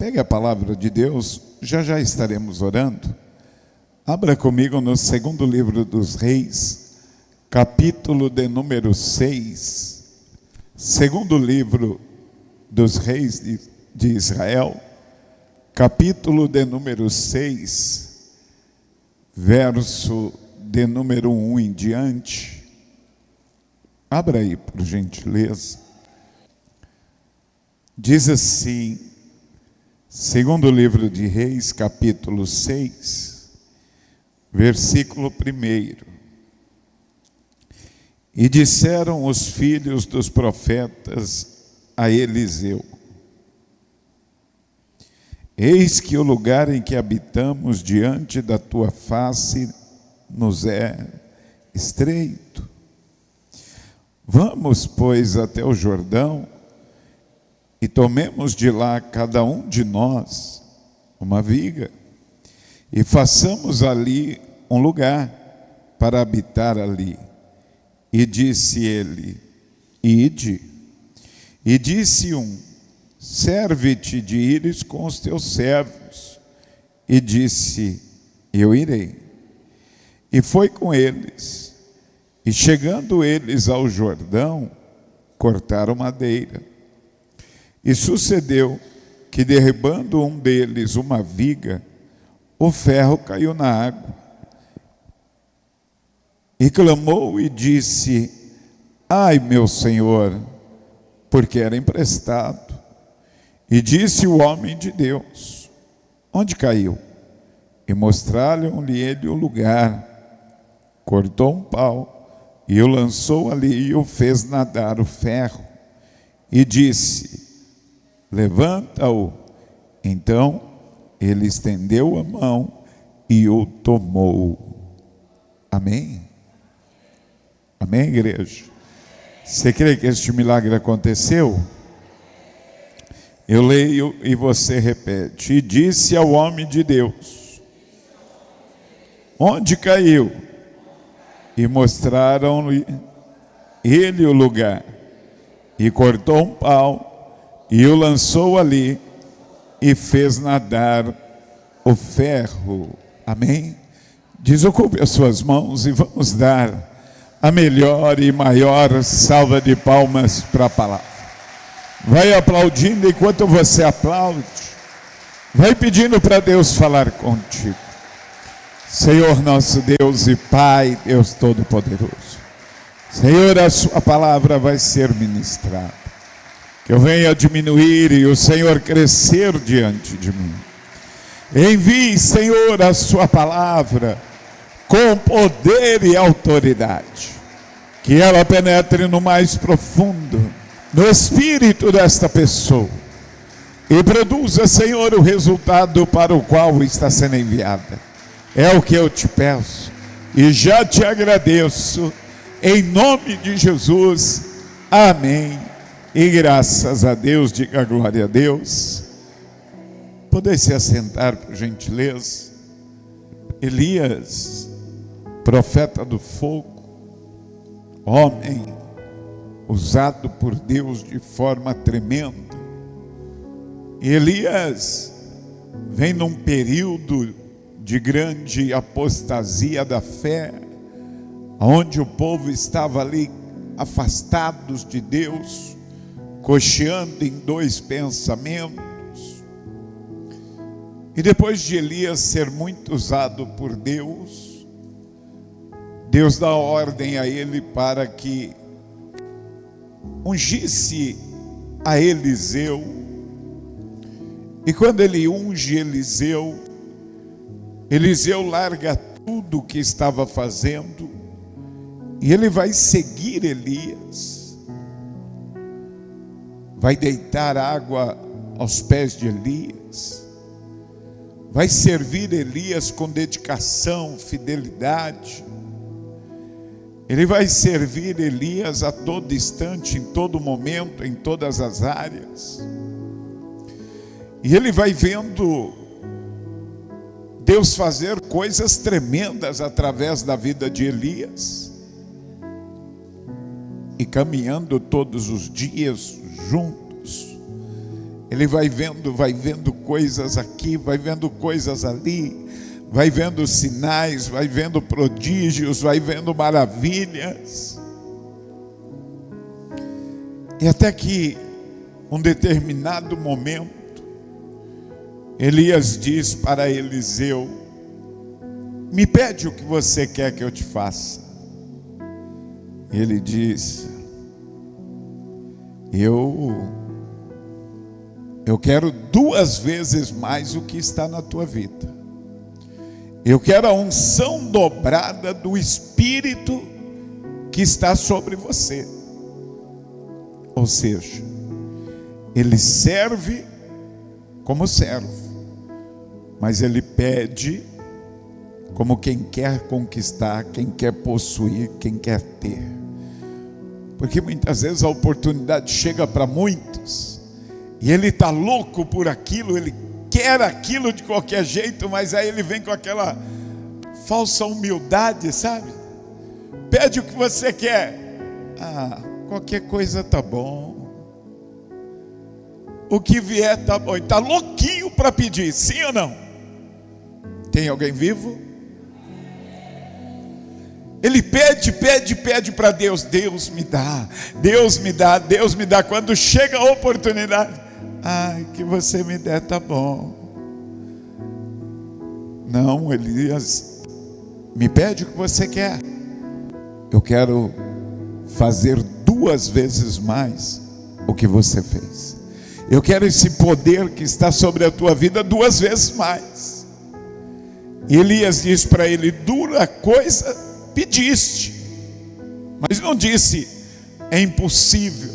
Pegue a palavra de Deus, já estaremos orando. Abra comigo no segundo livro dos Reis, capítulo de número 6. Segundo livro dos Reis de Israel, capítulo de número 6, verso de número 1 em diante. Abra aí, por gentileza. Diz assim, segundo livro de Reis, capítulo 6, versículo 1. E disseram os filhos dos profetas a Eliseu: eis que o lugar em que habitamos diante da tua face nos é estreito. Vamos, pois, até o Jordão e tomemos de lá cada um de nós uma viga e façamos ali um lugar para habitar ali. E disse ele: ide. E disse um: serve-te de ires com os teus servos. E disse: eu irei. E foi com eles. E chegando eles ao Jordão, cortaram madeira. E sucedeu que, derribando um deles uma viga, o ferro caiu na água. E clamou e disse: ai, meu senhor, porque era emprestado. E disse o homem de Deus: onde caiu? E mostraram-lhe ele o lugar. Cortou um pau e o lançou ali e o fez nadar o ferro. E disse: levanta-o. Então ele estendeu a mão e o tomou. Amém? Amém, igreja? Você crê que este milagre aconteceu? Eu leio e você repete. E disse ao homem de Deus: onde caiu? E mostraram-lhe ele o lugar. E cortou um pau e o lançou ali e fez nadar o ferro. Amém? Desocupe as suas mãos e vamos dar a melhor e maior salva de palmas para a palavra. Vai aplaudindo enquanto você aplaude. Vai pedindo para Deus falar contigo. Senhor nosso Deus e Pai, Deus Todo-Poderoso. Senhor, a sua palavra vai ser ministrada. Que eu venha diminuir e o Senhor crescer diante de mim. Envie, Senhor, a sua palavra com poder e autoridade. Que ela penetre no mais profundo, no espírito desta pessoa. E produza, Senhor, o resultado para o qual está sendo enviada. É o que eu te peço. E já te agradeço. Em nome de Jesus. Amém. E graças a Deus, diga glória a Deus. Poder se assentar, por gentileza. Elias, profeta do fogo, homem usado por Deus de forma tremenda. E Elias vem num período de grande apostasia da fé, onde o povo estava ali afastados de Deus, cocheando em dois pensamentos. E depois de Elias ser muito usado por Deus, Deus dá ordem a ele para que ungisse a Eliseu. E quando ele unge Eliseu, Eliseu larga tudo o que estava fazendo e ele vai seguir Elias. Vai deitar água aos pés de Elias. Vai servir Elias com dedicação, fidelidade. Ele vai servir Elias a todo instante, em todo momento, em todas as áreas. E ele vai vendo Deus fazer coisas tremendas através da vida de Elias. E caminhando todos os dias juntos, ele vai vendo coisas aqui, vai vendo coisas ali, vai vendo sinais, vai vendo prodígios, vai vendo maravilhas. E até que, um determinado momento, Elias diz para Eliseu: me pede o que você quer que eu te faça. Ele diz: eu quero 2 vezes mais o que está na tua vida. Eu quero a unção dobrada do Espírito que está sobre você. Ou seja, ele serve como servo, mas ele pede como quem quer conquistar, quem quer possuir, quem quer ter. Porque muitas vezes a oportunidade chega para muitos e ele está louco por aquilo, ele quer aquilo de qualquer jeito, mas aí ele vem com aquela falsa humildade, sabe? Pede o que você quer. Qualquer coisa tá bom. O que vier tá bom. Está louquinho para pedir, sim ou não? Tem alguém vivo? Ele pede para Deus. Deus me dá, Deus me dá, Deus me dá. Quando chega a oportunidade, que você me der tá bom. Não, Elias, me pede o que você quer. Eu quero fazer 2 vezes mais o que você fez. Eu quero esse poder que está sobre a tua vida 2 vezes mais. E Elias diz para ele: dura coisa pediste, mas não disse é impossível.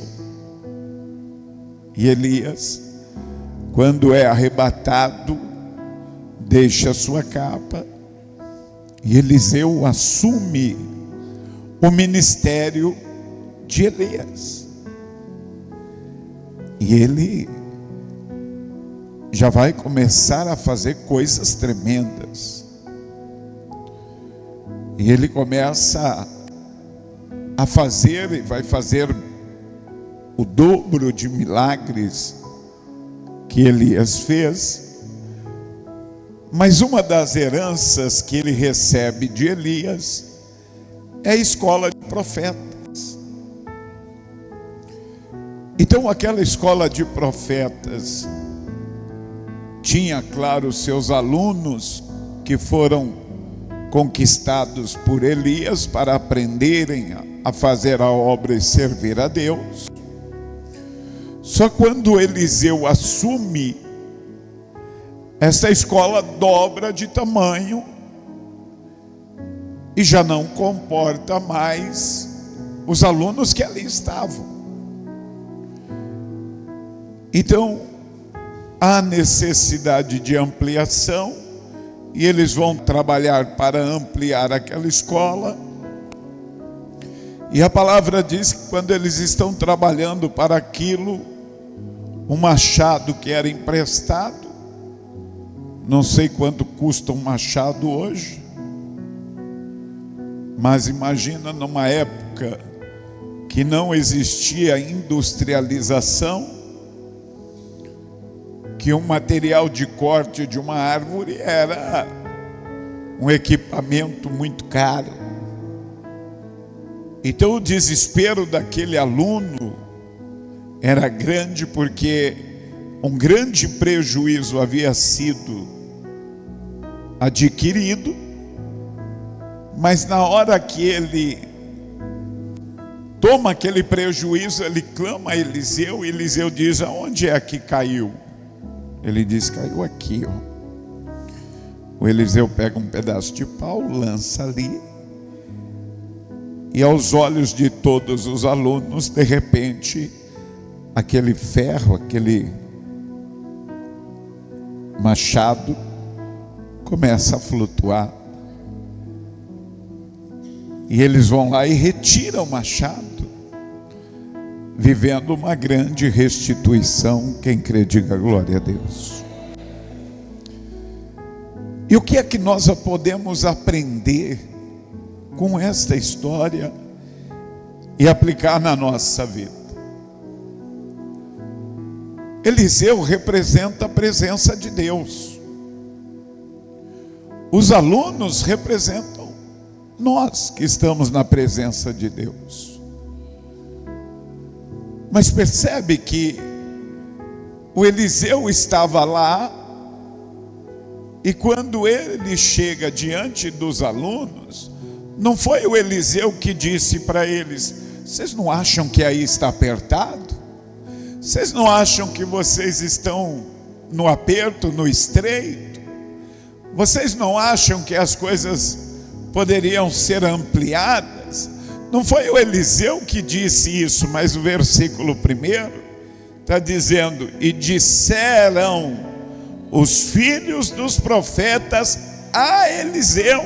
E Elias, quando é arrebatado, deixa a sua capa e Eliseu assume o ministério de Elias. E ele já vai começar a fazer coisas tremendas. E ele começa a fazer, e vai fazer o dobro de milagres que Elias fez. Mas uma das heranças que ele recebe de Elias é a escola de profetas. Então aquela escola de profetas tinha, claro, seus alunos que foram conquistados por Elias para aprenderem a fazer a obra e servir a Deus. Só quando Eliseu assume, essa escola dobra de tamanho e já não comporta mais os alunos que ali estavam. Então, há necessidade de ampliação e eles vão trabalhar para ampliar aquela escola. E a palavra diz que quando eles estão trabalhando para aquilo, um machado que era emprestado, não sei quanto custa um machado hoje, mas imagina numa época que não existia industrialização, que um material de corte de uma árvore era um equipamento muito caro. Então o desespero daquele aluno era grande, porque um grande prejuízo havia sido adquirido, mas na hora que ele toma aquele prejuízo, ele clama a Eliseu, e Eliseu diz: aonde é que caiu? Ele diz: caiu aqui, ó. O Eliseu pega um pedaço de pau, lança ali, e aos olhos de todos os alunos, de repente, aquele ferro, aquele machado começa a flutuar. E eles vão lá e retiram o machado, vivendo uma grande restituição. Quem crê, diga glória a Deus. E o que é que nós podemos aprender com esta história e aplicar na nossa vida? Eliseu representa a presença de Deus. Os alunos representam nós que estamos na presença de Deus. Mas percebe que o Eliseu estava lá, e quando ele chega diante dos alunos, não foi o Eliseu que disse para eles: vocês não acham que aí está apertado? Vocês não acham que vocês estão no aperto, no estreito? Vocês não acham que as coisas poderiam ser ampliadas? Não foi o Eliseu que disse isso, mas o versículo 1 está dizendo: e disseram os filhos dos profetas a Eliseu: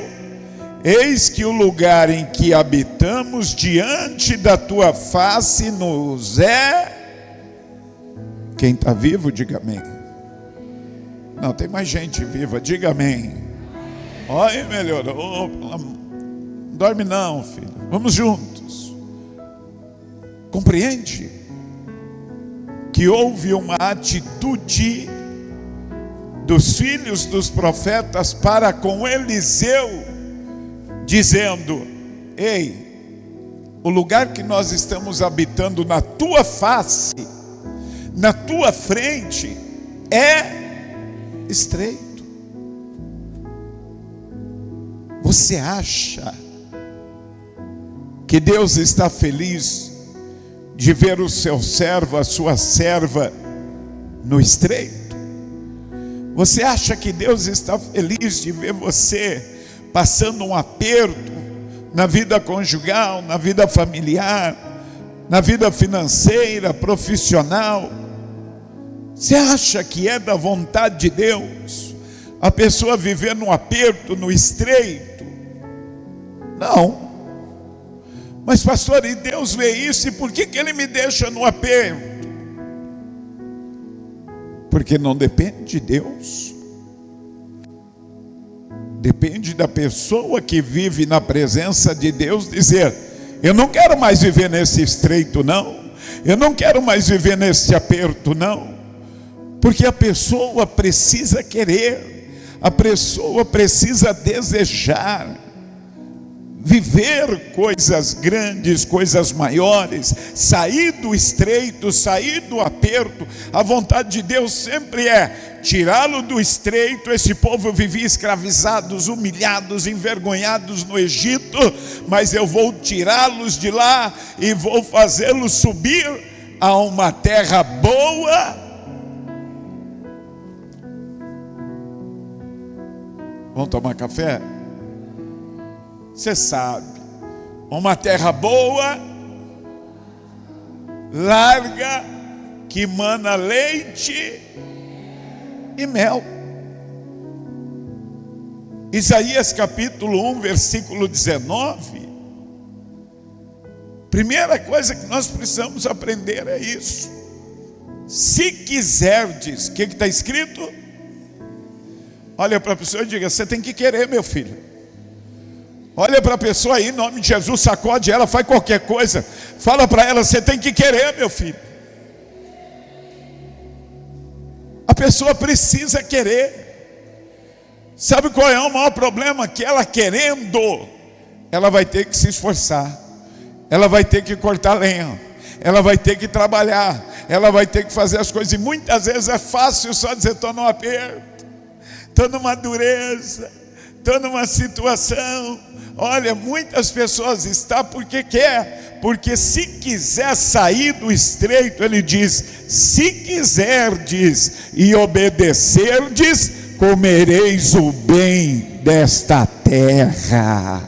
eis que o lugar em que habitamos diante da tua face nos é... Quem está vivo, diga amém. Não, tem mais gente viva, diga amém. Olha, melhorou. Não dorme não, filho. Vamos juntos. Compreende que houve uma atitude dos filhos dos profetas para com Eliseu, dizendo: ei, o lugar que nós estamos habitando na tua face, na tua frente, é estreito. Você acha que Deus está feliz de ver o seu servo, a sua serva, no estreito? Você acha que Deus está feliz de ver você passando um aperto na vida conjugal, na vida familiar, na vida financeira, profissional? Você acha que é da vontade de Deus a pessoa viver no aperto, no estreito? Não. Mas pastor, e Deus vê isso, e por que Ele me deixa no aperto? Porque não depende de Deus. Depende da pessoa que vive na presença de Deus dizer: eu não quero mais viver nesse estreito não, eu não quero mais viver nesse aperto não. Porque a pessoa precisa querer, a pessoa precisa desejar viver coisas grandes, coisas maiores, sair do estreito, sair do aperto. A vontade de Deus sempre é tirá-lo do estreito. Esse povo vivia escravizados, humilhados, envergonhados no Egito, mas eu vou tirá-los de lá e vou fazê-los subir a uma terra boa. Vamos tomar café? Você sabe, uma terra boa, larga, que mana leite e mel. Isaías capítulo 1, versículo 19. Primeira coisa que nós precisamos aprender é isso. Se quiserdes, o que está escrito? Olha para a pessoa e diga: você tem que querer, meu filho. Olha para a pessoa aí, em nome de Jesus, sacode ela, faz qualquer coisa. Fala para ela: você tem que querer, meu filho. A pessoa precisa querer. Sabe qual é o maior problema? Que ela querendo, ela vai ter que se esforçar. Ela vai ter que cortar lenha. Ela vai ter que trabalhar. Ela vai ter que fazer as coisas. E muitas vezes é fácil só dizer: estou no aperto, estou numa dureza, estou numa situação. Olha, muitas pessoas estão porque quer, porque se quiser sair do estreito, ele diz: se quiserdes e obedecerdes, comereis o bem desta terra.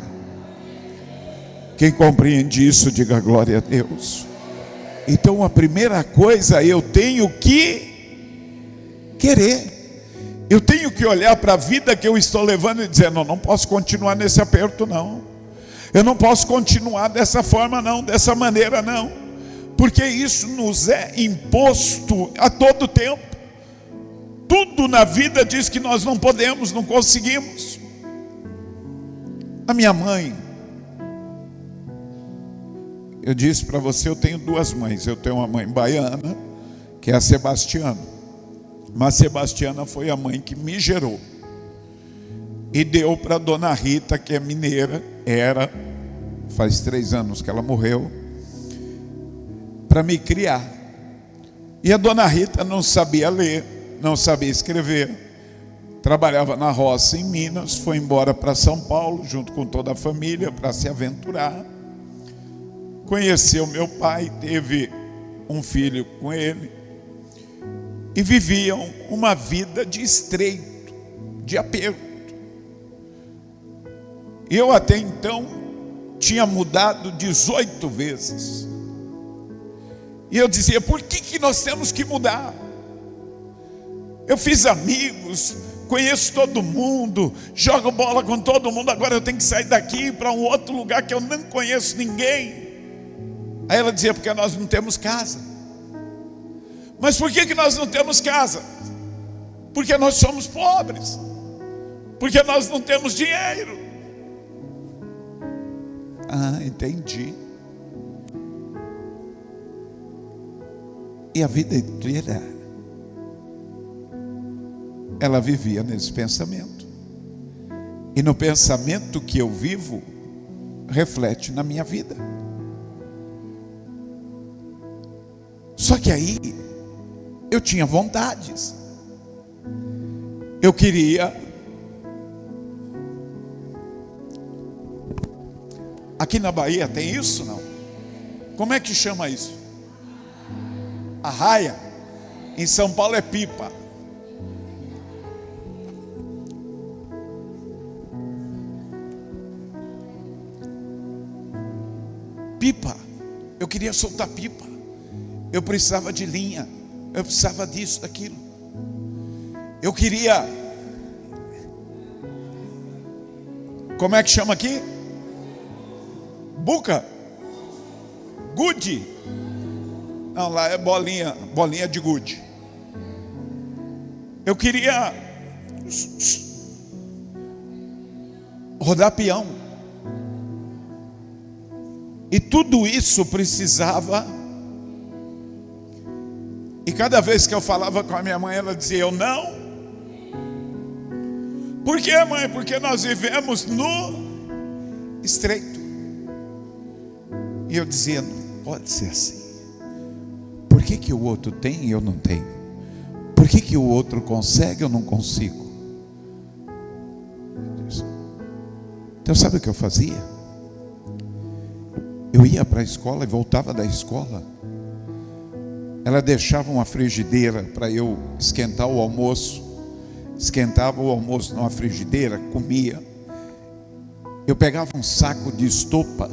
Quem compreende isso, diga glória a Deus. Então a primeira coisa, eu tenho que querer. Eu tenho que olhar para a vida que eu estou levando e dizer: não posso continuar nesse aperto não. Eu não posso continuar dessa forma não, dessa maneira não. Porque isso nos é imposto a todo tempo. Tudo na vida diz que nós não podemos, não conseguimos. A minha mãe, eu disse para você, eu tenho duas mães. Eu tenho uma mãe baiana, que é a Sebastiana. Mas Sebastiana foi a mãe que me gerou. E deu para a dona Rita, que é mineira, faz 3 anos que ela morreu, para me criar. E a dona Rita não sabia ler, não sabia escrever, trabalhava na roça em Minas, foi embora para São Paulo, junto com toda a família, para se aventurar. Conheceu meu pai, teve um filho com ele, e viviam uma vida de estreito, de aperto. Eu até então tinha mudado 18 vezes. E eu dizia, por que nós temos que mudar? Eu fiz amigos, conheço todo mundo, jogo bola com todo mundo, agora eu tenho que sair daqui para um outro lugar que eu não conheço ninguém. Aí ela dizia, porque nós não temos casa. Mas por que nós não temos casa? Porque nós somos pobres, porque nós não temos dinheiro. Ah, entendi. E a vida inteira ela vivia nesse pensamento. E no pensamento que eu vivo reflete na minha vida. Só que aí eu tinha vontades. Eu queria. Aqui na Bahia tem isso, não? Como é que chama isso? Arraia. Em São Paulo é pipa. Pipa. Eu queria soltar pipa. Eu precisava de linha. Eu precisava disso, daquilo. Eu queria. Como é que chama aqui? Buca? Gude? Não, lá é bolinha de gude. Eu queria rodar peão. E tudo isso precisava. E cada vez que eu falava com a minha mãe, ela dizia, eu não. Por quê, mãe? Porque nós vivemos no estreito. E eu dizia, não pode ser assim. Por que o outro tem e eu não tenho? Por que o outro consegue e eu não consigo? Então sabe o que eu fazia? Eu ia para a escola e voltava da escola. Ela deixava uma frigideira para eu esquentar o almoço. Esquentava o almoço numa frigideira, comia. Eu pegava um saco de estopa,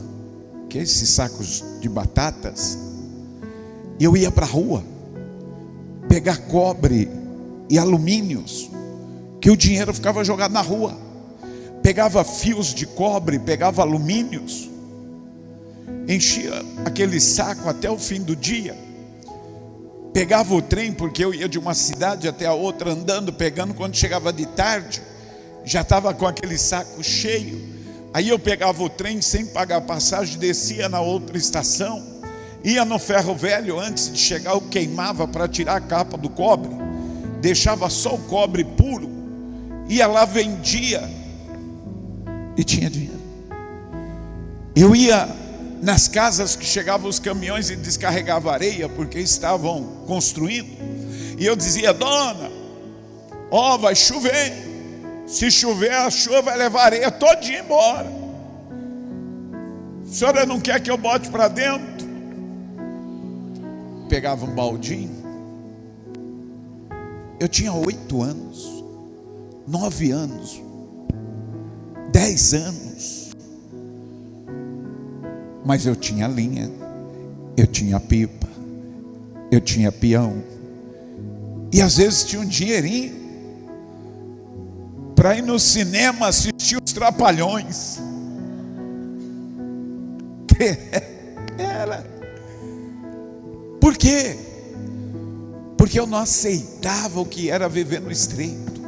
que é esses sacos de batatas, e eu ia para a rua pegar cobre e alumínios, que o dinheiro ficava jogado na rua. Pegava fios de cobre, pegava alumínios, enchia aquele saco até o fim do dia. Pegava o trem, porque eu ia de uma cidade até a outra andando, pegando. Quando chegava de tarde, já estava com aquele saco cheio. Aí eu pegava o trem sem pagar passagem, descia na outra estação, ia no ferro velho. Antes de chegar eu queimava para tirar a capa do cobre, deixava só o cobre puro, ia lá, vendia e tinha dinheiro. Eu ia nas casas que chegavam os caminhões e descarregavam areia, porque estavam construindo, e eu dizia, dona, ó, vai chover, se chover a chuva vai levar a areia todinha embora, a senhora não quer que eu bote para dentro? Pegava um baldinho. Eu tinha 8 anos, 9 anos, 10 anos, mas eu tinha linha, eu tinha pipa, eu tinha peão, e às vezes tinha um dinheirinho para ir no cinema assistir os Trapalhões. Era. Por quê? Porque eu não aceitava o que era viver no estreito.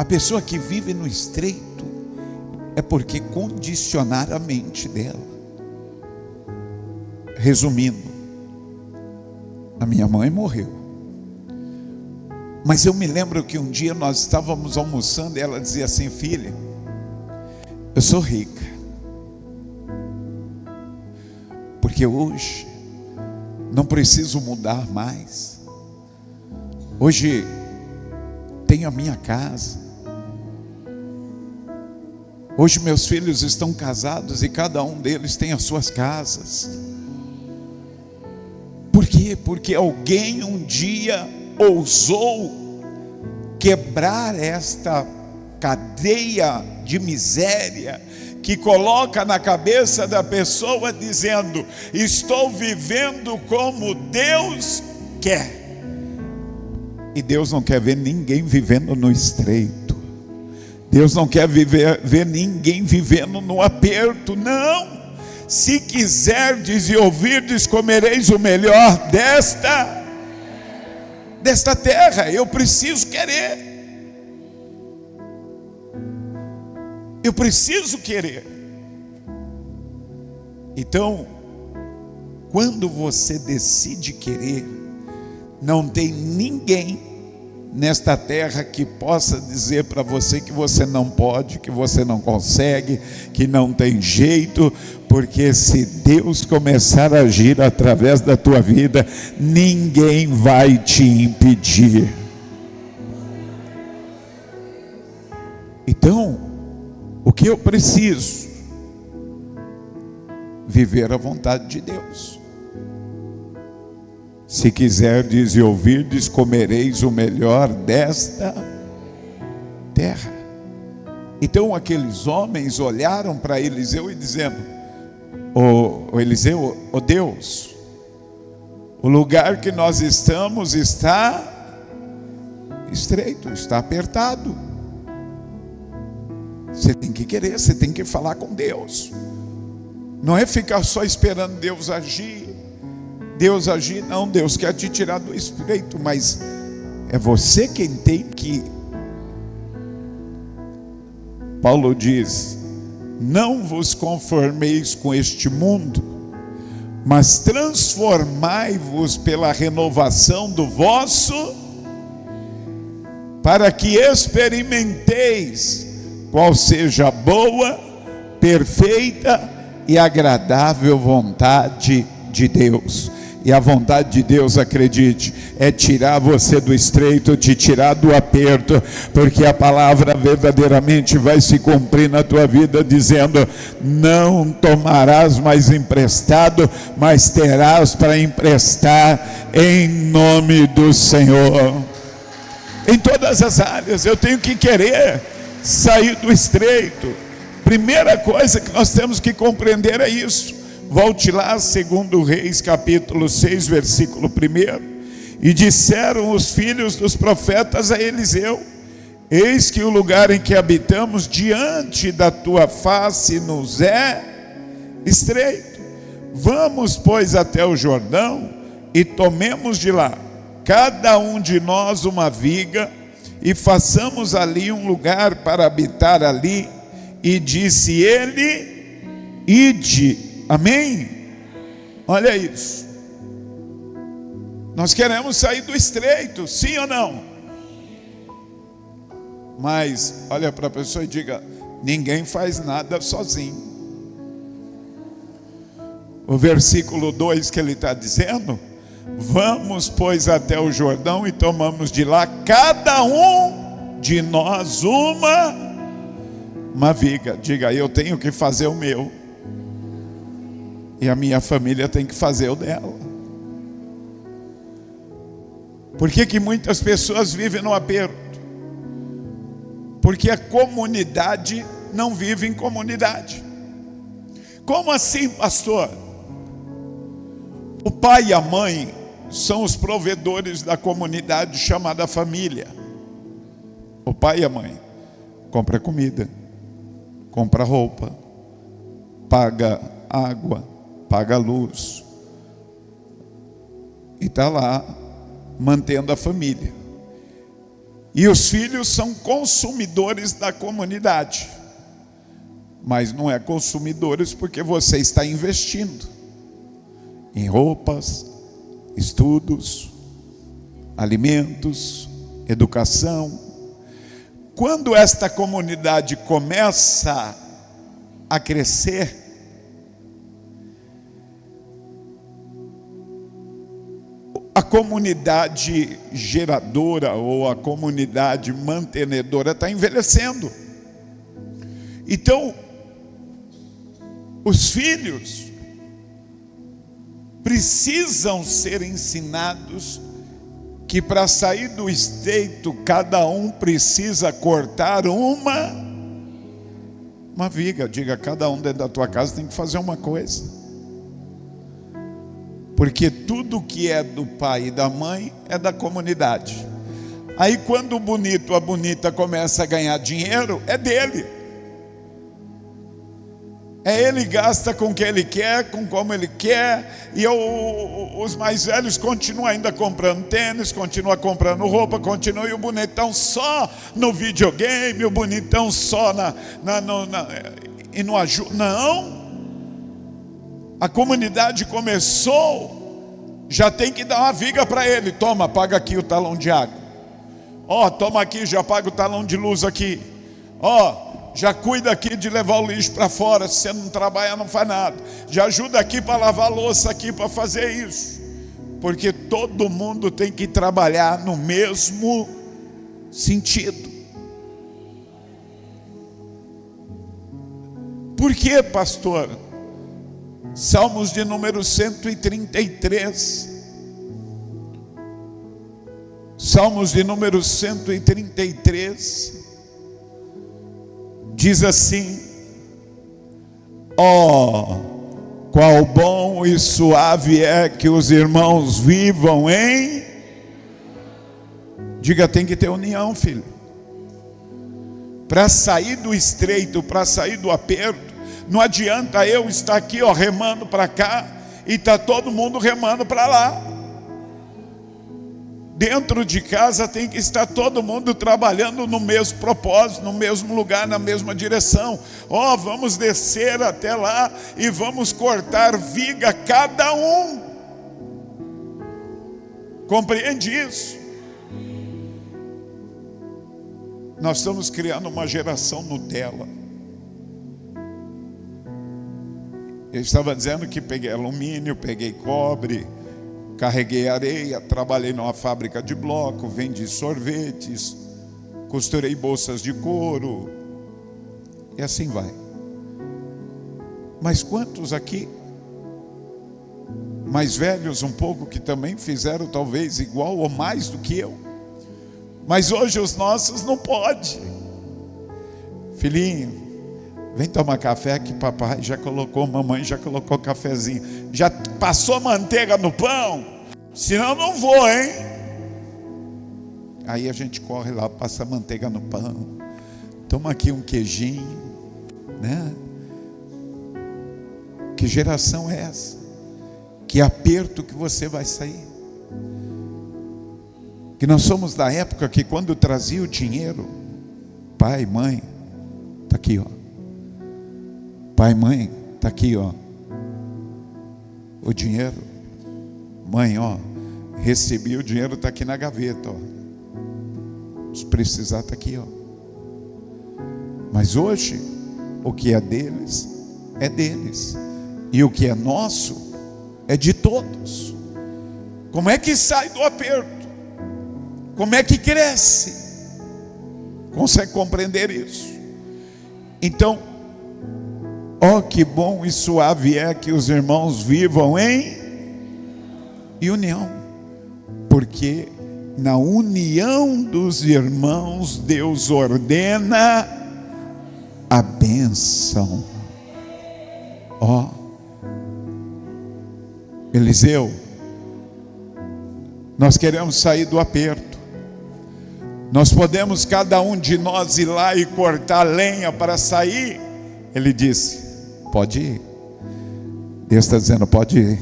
A pessoa que vive no estreito é porque condicionaram a mente dela. Resumindo, A minha mãe morreu. Mas eu me lembro que um dia nós estávamos almoçando e ela dizia assim: filha, eu sou rica, porque hoje não preciso mudar mais. Hoje tenho a minha casa. Hoje meus filhos estão casados e cada um deles tem as suas casas. Por quê? Porque alguém um dia ousou quebrar esta cadeia de miséria que coloca na cabeça da pessoa dizendo: estou vivendo como Deus quer. E Deus não quer ver ninguém vivendo no estreito. Deus não quer ver ninguém vivendo no aperto, não. Se quiserdes e ouvirdes, comereis o melhor desta terra. Eu preciso querer. Eu preciso querer. Então, quando você decide querer, não tem ninguém nesta terra que possa dizer para você que você não pode, que você não consegue, que não tem jeito, porque se Deus começar a agir através da tua vida, ninguém vai te impedir. Então, o que eu preciso? Viver a vontade de Deus. Se quiserdes e ouvirdes, comereis o melhor desta terra. Então aqueles homens olharam para Eliseu e dizendo: Eliseu, Deus, o lugar que nós estamos está estreito, está apertado. Você tem que querer, você tem que falar com Deus. Não é ficar só esperando Deus agir. Deus agir, não, Deus quer te tirar do estreito, mas é você quem tem que. Paulo diz: não vos conformeis com este mundo, mas transformai-vos pela renovação do vosso, para que experimenteis qual seja a boa, perfeita e agradável vontade de Deus. E a vontade de Deus, acredite, é tirar você do estreito, te tirar do aperto, porque a palavra verdadeiramente vai se cumprir na tua vida, dizendo: não tomarás mais emprestado, mas terás para emprestar, em nome do Senhor. Em todas as áreas, eu tenho que querer sair do estreito. Primeira coisa que nós temos que compreender é isso. Volte lá, 2 Reis, capítulo 6, versículo 1. E disseram os filhos dos profetas a Eliseu: eis que o lugar em que habitamos diante da tua face nos é estreito. Vamos, pois, até o Jordão e tomemos de lá, cada um de nós, uma viga, e façamos ali um lugar para habitar ali. E disse ele: ide. Amém? Olha isso. Nós queremos sair do estreito, sim ou não? Mas olha para a pessoa e diga: ninguém faz nada sozinho. O versículo 2 que ele está dizendo: vamos, pois, até o Jordão e tomamos de lá, cada um de nós, uma viga. Diga: eu tenho que fazer o meu. E a minha família tem que fazer o dela. Por que muitas pessoas vivem no aperto? Porque a comunidade não vive em comunidade. Como assim, pastor? O pai e a mãe são os provedores da comunidade chamada família. O pai e a mãe compra comida, compra roupa, paga água, paga a luz, e está lá mantendo a família. E os filhos são consumidores da comunidade, mas não é consumidores porque você está investindo em roupas, estudos, alimentos, educação. Quando esta comunidade começa a crescer, a comunidade geradora ou a comunidade mantenedora está envelhecendo. Então, os filhos precisam ser ensinados que para sair do estreito, cada um precisa cortar uma viga. Diga, cada um dentro da tua casa tem que fazer uma coisa. Porque tudo que é do pai e da mãe é da comunidade. Aí quando o bonito, a bonita começa a ganhar dinheiro, é dele. Ele gasta com o que ele quer, com como ele quer. E os mais velhos continuam ainda comprando tênis, continuam comprando roupa, continuam. E o bonitão só no videogame, o bonitão só e não ajuda. Não. A comunidade começou, já tem que dar uma viga para ele. Toma, paga aqui o talão de água. Toma aqui, já paga o talão de luz aqui. Já cuida aqui de levar o lixo para fora. Se você não trabalha, não faz nada. Já ajuda aqui para lavar a louça aqui, para fazer isso. Porque todo mundo tem que trabalhar no mesmo sentido. Por quê, pastor? Salmos de número 133. Salmos de número 133. Diz assim: qual bom e suave é que os irmãos vivam em... Diga, tem que ter união, filho. Para sair do estreito, para sair do aperto, não adianta eu estar aqui remando para cá e está todo mundo remando para lá. Dentro de casa tem que estar todo mundo trabalhando no mesmo propósito, no mesmo lugar, na mesma direção. Vamos descer até lá e vamos cortar viga cada um. Compreende isso? Nós estamos criando uma geração Nutella. Eu estava dizendo que peguei alumínio, peguei cobre, carreguei areia, trabalhei numa fábrica de bloco, vendi sorvetes, costurei bolsas de couro, e assim vai. Mas quantos aqui, mais velhos um pouco, que também fizeram talvez igual ou mais do que eu? Mas hoje os nossos não podem. Filhinho, vem tomar café que papai já colocou, mamãe já colocou cafezinho. Já passou manteiga no pão? Senão não vou, hein? Aí a gente corre lá, passa manteiga no pão. Toma aqui um queijinho, né? Que geração é essa? Que aperto que você vai sair? Que nós somos da época que quando trazia o dinheiro, pai, mãe, está aqui, pai, mãe, está aqui, o dinheiro. Mãe, recebi o dinheiro, está aqui na gaveta, Se precisar, está aqui, Mas hoje, o que é deles, é deles. E o que é nosso, é de todos. Como é que sai do aperto? Como é que cresce? Consegue compreender isso? Então, que bom e suave é que os irmãos vivam em união, porque na união dos irmãos Deus ordena a bênção. Eliseu, nós queremos sair do aperto. Nós podemos, cada um de nós, ir lá e cortar lenha para sair? Ele disse, pode ir. Deus está dizendo, pode ir.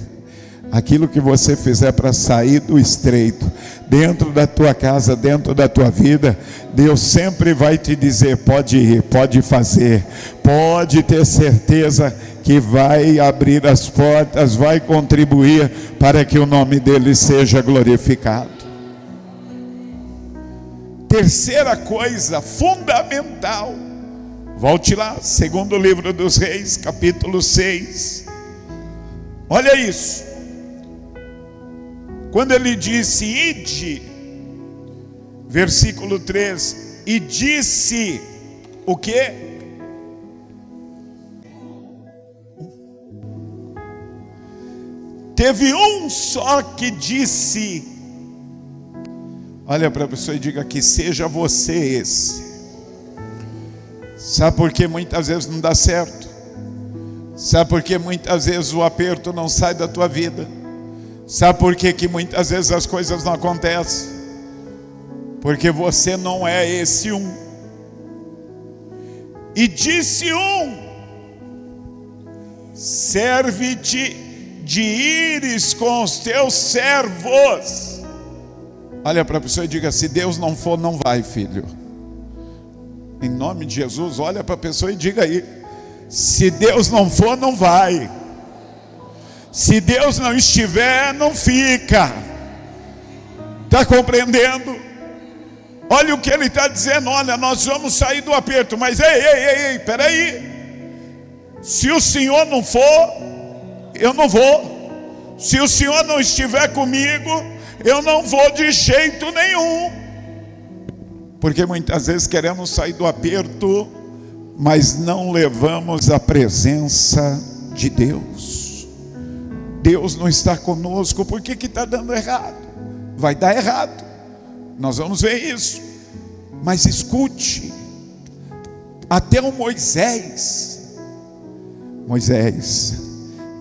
Aquilo que você fizer para sair do estreito, dentro da tua casa, dentro da tua vida, Deus sempre vai te dizer: pode ir, pode fazer, pode ter certeza que vai abrir as portas, vai contribuir para que o nome dele seja glorificado. Terceira coisa fundamental, volte lá, segundo livro dos Reis, capítulo 6. Olha isso. Quando ele disse: ide, versículo 3, e disse o quê? Teve um só que disse. Olha para a pessoa e diga: que seja você esse. Sabe por que muitas vezes não dá certo? Sabe por que muitas vezes o aperto não sai da tua vida? Sabe por que muitas vezes as coisas não acontecem? Porque você não é esse um. E disse um: serve-te de ires com os teus servos. Olha para a pessoa e diga: se Deus não for, não vai, filho. Em nome de Jesus, olha para a pessoa e diga aí: se Deus não for, não vai. Se Deus não estiver, não fica. Está compreendendo? Olha o que ele está dizendo. Olha, nós vamos sair do aperto, mas ei, peraí. Se o Senhor não for, eu não vou. Se o Senhor não estiver comigo, eu não vou de jeito nenhum. Porque muitas vezes queremos sair do aperto, mas não levamos a presença de Deus. Deus não está conosco. Por que está dando errado? Vai dar errado, nós vamos ver isso. Mas escute, até o Moisés,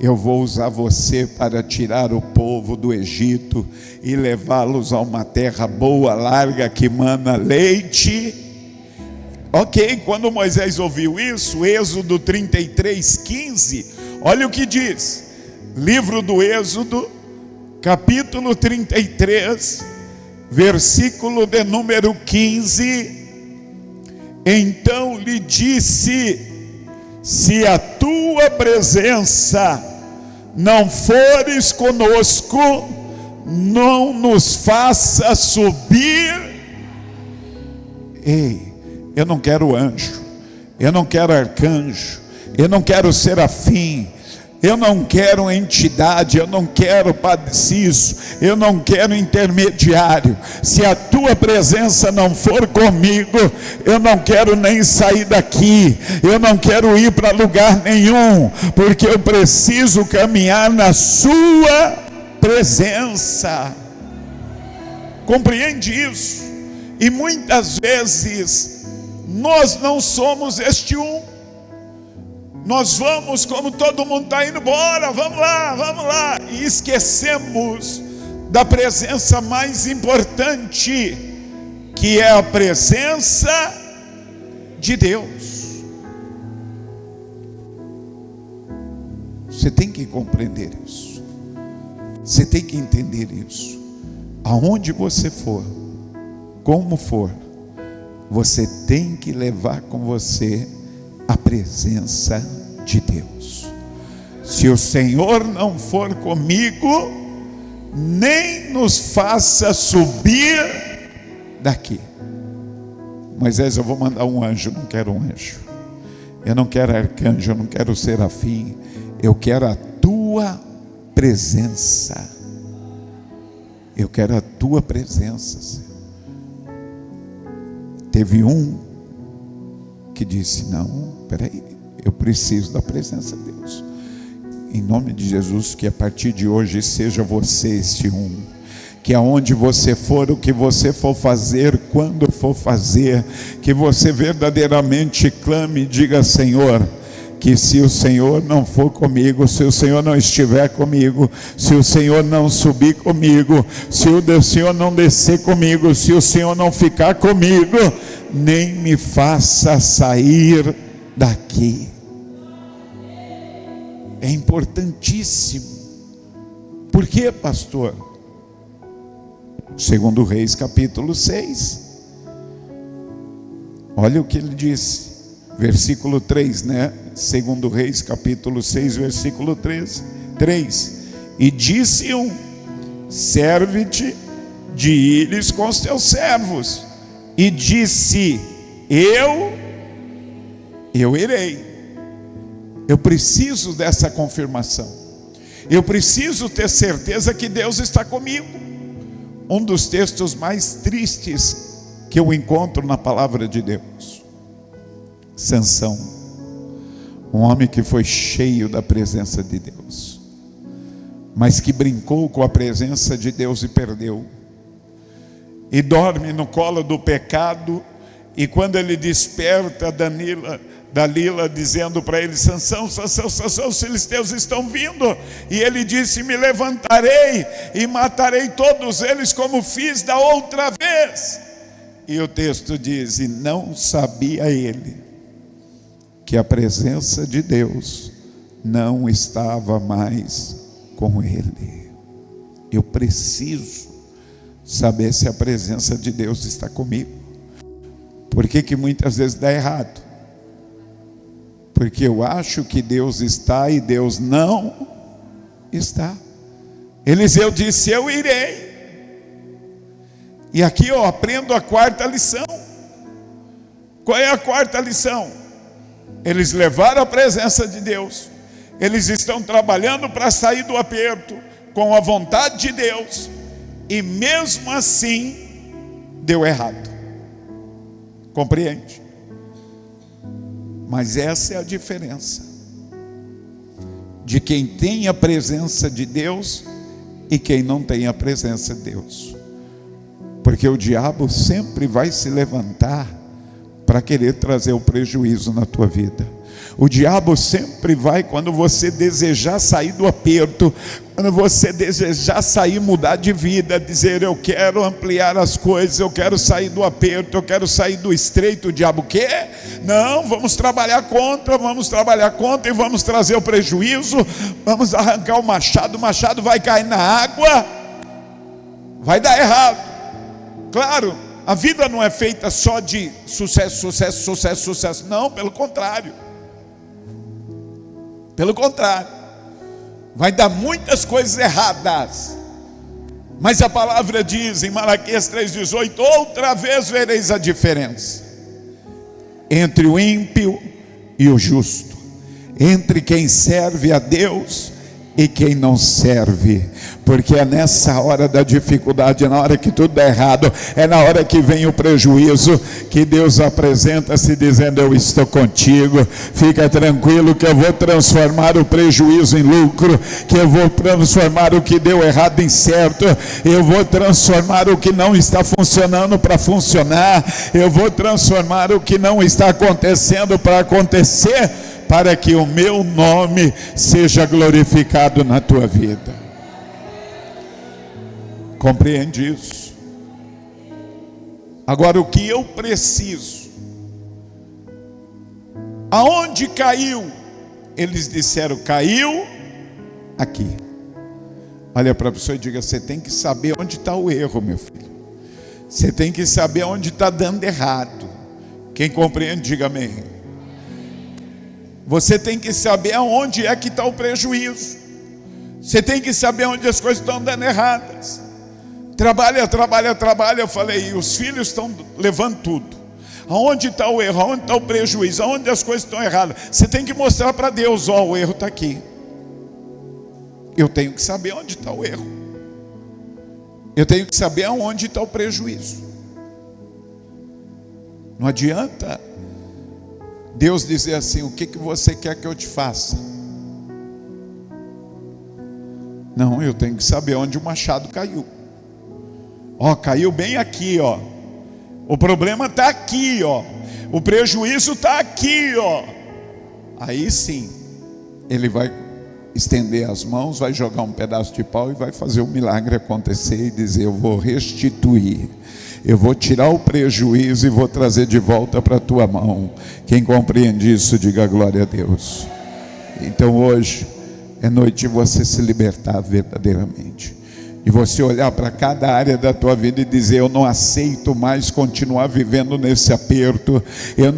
eu vou usar você para tirar o povo do Egito e levá-los a uma terra boa, larga, que mana leite. Ok, quando Moisés ouviu isso, Êxodo 33:15, olha o que diz. Livro do Êxodo, capítulo 33, versículo de número 15. Então lhe disse: se a tua presença não fores conosco, não nos faça subir. Ei, eu não quero anjo, eu não quero arcanjo, eu não quero serafim, eu não quero entidade, eu não quero Padre Cício, eu não quero intermediário. Se a tua presença não for comigo, eu não quero nem sair daqui, eu não quero ir para lugar nenhum, porque eu preciso caminhar na sua presença. Compreende isso? E muitas vezes nós não somos este um. Nós vamos, como todo mundo está indo, bora, vamos lá, e esquecemos da presença mais importante, que é a presença de Deus. Você tem que compreender isso, você tem que entender isso. Aonde você for, como for, você tem que levar com você a presença de Deus. Se o Senhor não for comigo, nem nos faça subir daqui. Moisés, eu vou mandar um anjo. Não quero um anjo, eu não quero arcanjo, eu não quero serafim, eu quero a tua presença. Eu quero a tua presença, Senhor. Teve um que disse: não, peraí, eu preciso da presença de Deus. Em nome de Jesus, que a partir de hoje seja você esse um, que aonde você for, o que você for fazer, quando for fazer, que você verdadeiramente clame e diga: Senhor, que se o Senhor não for comigo, se o Senhor não estiver comigo, se o Senhor não subir comigo, se o Senhor não descer comigo, se o Senhor não ficar comigo, nem me faça sair daqui. É importantíssimo. Por quê, pastor? Segundo Reis capítulo 6. Olha o que ele disse, versículo 3, né? Segundo Reis capítulo 6, versículo 3. E disse-um: serve-te de ires com os teus servos. E disse: eu irei. Eu preciso dessa confirmação. Eu preciso ter certeza que Deus está comigo. Um dos textos mais tristes que eu encontro na palavra de Deus. Sansão, um homem que foi cheio da presença de Deus, mas que brincou com a presença de Deus e perdeu. E dorme no colo do pecado. E quando ele desperta, Dalila dizendo para ele: Sansão, Sansão, Sansão, os filisteus estão vindo. E ele disse: me levantarei e matarei todos eles como fiz da outra vez. E o texto diz: e não sabia ele que a presença de Deus não estava mais com ele. Eu preciso saber se a presença de Deus está comigo. Por que muitas vezes dá errado? Porque eu acho que Deus está e Deus não está. Eliseu disse: eu irei. E aqui eu aprendo a quarta lição. Qual é a quarta lição? Eles levaram a presença de Deus. Eles estão trabalhando para sair do aperto com a vontade de Deus. E mesmo assim deu errado. Compreende? Mas essa é a diferença de quem tem a presença de Deus e quem não tem a presença de Deus. Porque o diabo sempre vai se levantar para querer trazer o prejuízo na tua vida. O diabo sempre vai, quando você desejar sair do aperto, quando você desejar sair, mudar de vida, dizer: eu quero ampliar as coisas, eu quero sair do aperto, eu quero sair do estreito. O diabo quer? Não, vamos trabalhar contra e vamos trazer o prejuízo, vamos arrancar o machado vai cair na água, vai dar errado. Claro, a vida não é feita só de sucesso, sucesso, sucesso, sucesso. Não, pelo contrário. Pelo contrário, vai dar muitas coisas erradas. Mas a palavra diz em Malaquias 3,18: outra vez vereis a diferença entre o ímpio e o justo, entre quem serve a Deus e quem não serve. Porque é nessa hora da dificuldade, é na hora que tudo dá errado, é na hora que vem o prejuízo, que Deus apresenta-se dizendo: eu estou contigo, fica tranquilo que eu vou transformar o prejuízo em lucro, que eu vou transformar o que deu errado em certo, eu vou transformar o que não está funcionando para funcionar, eu vou transformar o que não está acontecendo para acontecer, para que o meu nome seja glorificado na tua vida. Compreende isso? Agora, o que eu preciso? Aonde caiu? Eles disseram: caiu aqui. Olha para a pessoa e diga: você tem que saber onde está o erro, meu filho. Você tem que saber onde está dando errado. Quem compreende, diga amém. Você tem que saber aonde é que está o prejuízo. Você tem que saber onde as coisas estão dando erradas. Trabalha. Eu falei: os filhos estão levando tudo. Aonde está o erro? Aonde está o prejuízo? Aonde as coisas estão erradas? Você tem que mostrar para Deus: ó, o erro está aqui. Eu tenho que saber onde está o erro. Eu tenho que saber aonde está o prejuízo. Não adianta Deus dizer assim: o que você quer que eu te faça? Não, eu tenho que saber onde o machado caiu. Ó, caiu bem aqui, ó. O problema está aqui, ó. O prejuízo está aqui, ó. Aí sim, Ele vai estender as mãos, vai jogar um pedaço de pau e vai fazer o milagre acontecer e dizer: eu vou restituir. Eu vou tirar o prejuízo e vou trazer de volta para a tua mão. Quem compreende isso, diga glória a Deus. Então hoje, É noite de você se libertar verdadeiramente. E você olhar para cada área da tua vida e dizer: eu não aceito mais continuar vivendo nesse aperto, eu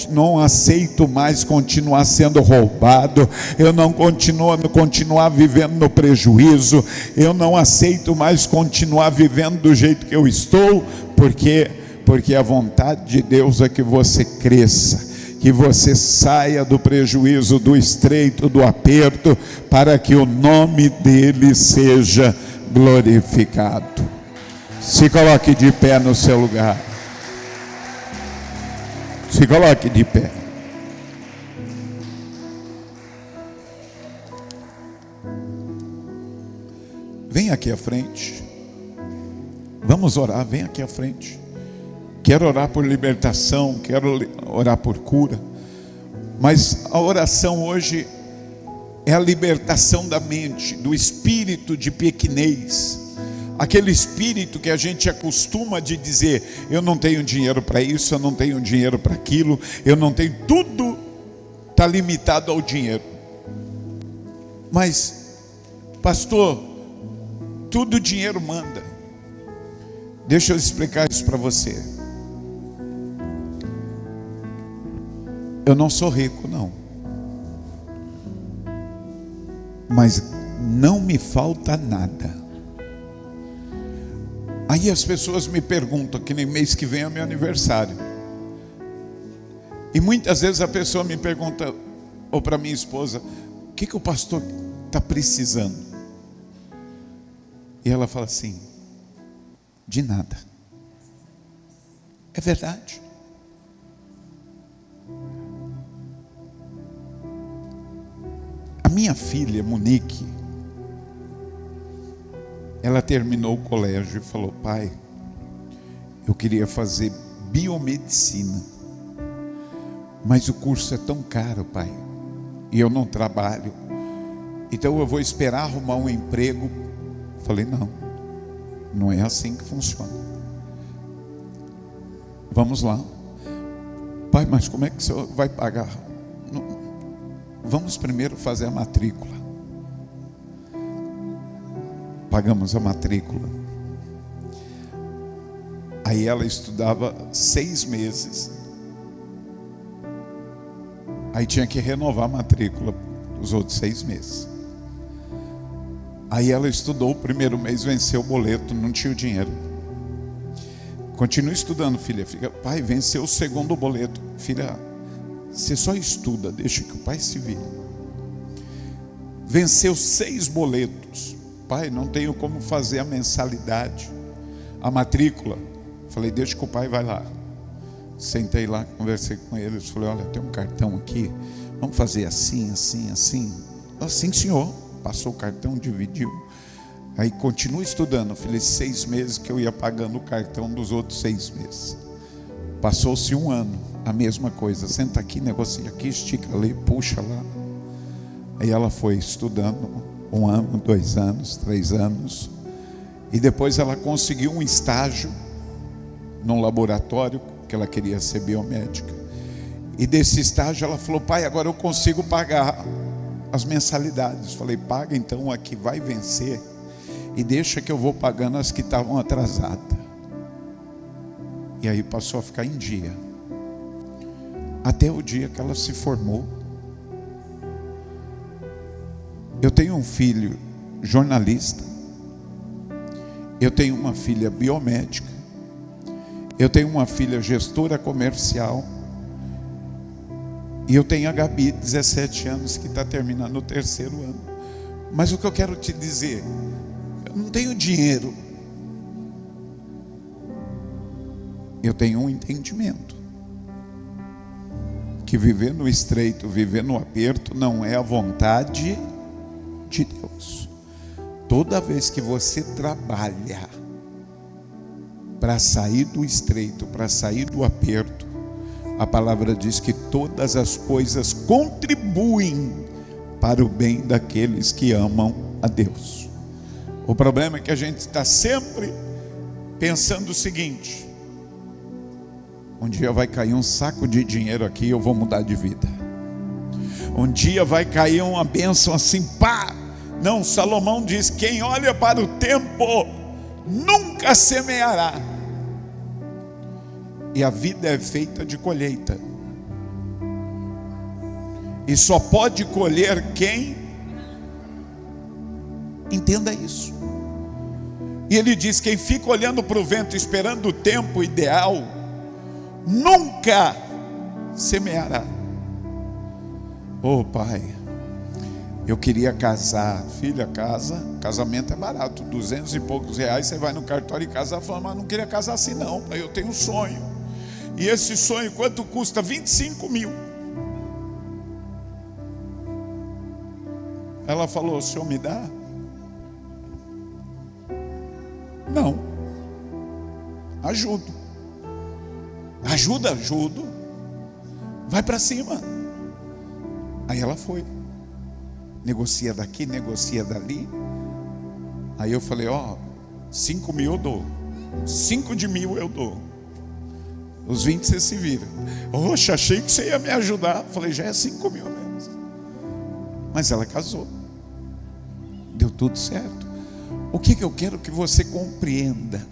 não aceito mais continuar sendo roubado, eu não continuar vivendo no prejuízo, eu não aceito mais continuar vivendo do jeito que eu estou, porque a vontade de Deus é que você cresça, que você saia do prejuízo, do estreito, do aperto, para que o nome dele seja glorificado. Se coloque de pé no seu lugar. Se coloque de pé. Vem aqui à frente. Vamos orar, vem aqui à frente. Quero orar por libertação, quero orar por cura. Mas a oração hoje é a libertação da mente, do espírito de pequenez. Aquele espírito que a gente acostuma de dizer: eu não tenho dinheiro para isso, eu não tenho dinheiro para aquilo, eu não tenho, tudo está limitado ao dinheiro. Mas, pastor, tudo o dinheiro manda. Deixa eu explicar isso para você. Eu não sou rico, não. Mas não me falta nada. Aí as pessoas me perguntam, que nem mês que vem é meu aniversário. E muitas vezes a pessoa me pergunta, ou para minha esposa: o que o pastor está precisando? E ela fala assim: de nada. É verdade. A minha filha, Monique, ela terminou o colégio e falou: pai, eu queria fazer biomedicina, mas o curso é tão caro, pai, e eu não trabalho, então eu vou esperar arrumar um emprego. Falei: não, não é assim que funciona. Vamos lá. Pai, mas como é que o senhor vai pagar? Vamos primeiro fazer a matrícula. Pagamos a matrícula. Aí ela estudava 6 meses. Aí tinha que renovar a matrícula os outros 6 meses. Aí ela estudou o primeiro mês, venceu o boleto, não tinha o dinheiro. Continua estudando, filha. Pai, venceu o segundo boleto. Filha, você só estuda, deixa que o pai se vire. Venceu 6 boletos. Pai, não tenho como fazer a mensalidade, a matrícula. Falei: deixa que o pai vai lá. Sentei lá, conversei com eles. Falei: olha, tem um cartão aqui, vamos fazer assim, assim, assim. Assim, senhor. Passou o cartão, dividiu. Aí continua estudando. Falei: 6 meses que eu ia pagando o cartão dos outros 6 meses. Passou-se 1 ano, a mesma coisa. Senta aqui, negocia aqui, estica ali, puxa lá. Aí ela foi estudando 1 ano, 2 anos, 3 anos. E depois ela conseguiu um estágio num laboratório, que ela queria ser biomédica. E desse estágio ela falou: pai, agora eu consigo pagar as mensalidades. Falei: paga então a que vai vencer e deixa que eu vou pagando as que estavam atrasadas. E aí passou a ficar em dia, até o dia que ela se formou. Eu tenho um filho jornalista, eu tenho uma filha biomédica, eu tenho uma filha gestora comercial, e eu tenho a Gabi, 17 anos, que está terminando o 3º ano. Mas o que eu quero te dizer, eu não tenho dinheiro, eu tenho um entendimento, que viver no estreito, viver no aperto, não é a vontade de Deus. Toda vez que você trabalha para sair do estreito, para sair do aperto, a palavra diz que todas as coisas contribuem para o bem daqueles que amam a Deus. O problema é que a gente está sempre pensando o seguinte: um dia vai cair um saco de dinheiro aqui e eu vou mudar de vida. Um dia vai cair uma bênção assim, pá! Não, Salomão diz: quem olha para o tempo nunca semeará. E a vida é feita de colheita. E só pode colher quem entenda isso. E ele diz: quem fica olhando para o vento, esperando o tempo ideal, nunca semeará. Oh Pai, eu queria casar. Filha, casa, casamento é barato, 200 e poucos reais, você vai no cartório e casa. Ela fala: mas não queria casar assim não, eu tenho um sonho. E esse sonho quanto custa? 25 mil. Ela falou: o senhor me dá? Não. Ajudo. Ajudo. Vai para cima. Aí ela foi. Negocia daqui, negocia dali. Aí eu falei: 5 mil eu dou. 5 de mil eu dou. Os 20 você se vira. Oxe, achei que você ia me ajudar. Falei: já é 5 mil mesmo. Mas ela casou. Deu tudo certo. O que eu quero que você compreenda?